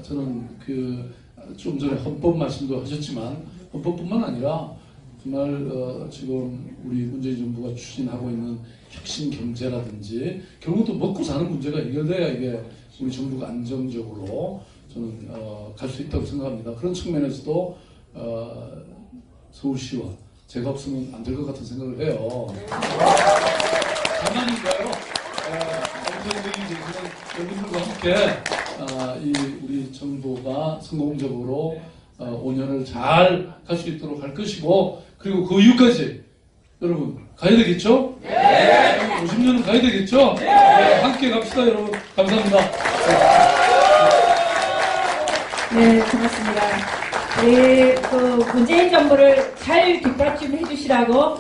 저는 좀 전에 헌법 말씀도 하셨지만 헌법뿐만 아니라 정말 지금 우리 문재인 정부가 추진하고 있는 혁신 경제라든지 결국 또 먹고 사는 문제가 해결돼야 이게 우리 정부가 안정적으로 저는 갈 수 있다고 생각합니다. 그런 측면에서도 서울시와 제가 없으면 안 될 것 같은 생각을 해요. 장난인가요? 정책적인 여러분들과 함께 우리 정부가 성공적으로 5년을 잘 갈 수 있도록 할 것이고 그리고 그 이후까지 여러분 가야 되겠죠? 네. 50년은 가야 되겠죠? 네. 함께 갑시다 여러분. 감사합니다. 네, 고맙습니다. 그 문재인 정부를 잘 뒷받침해 주시라고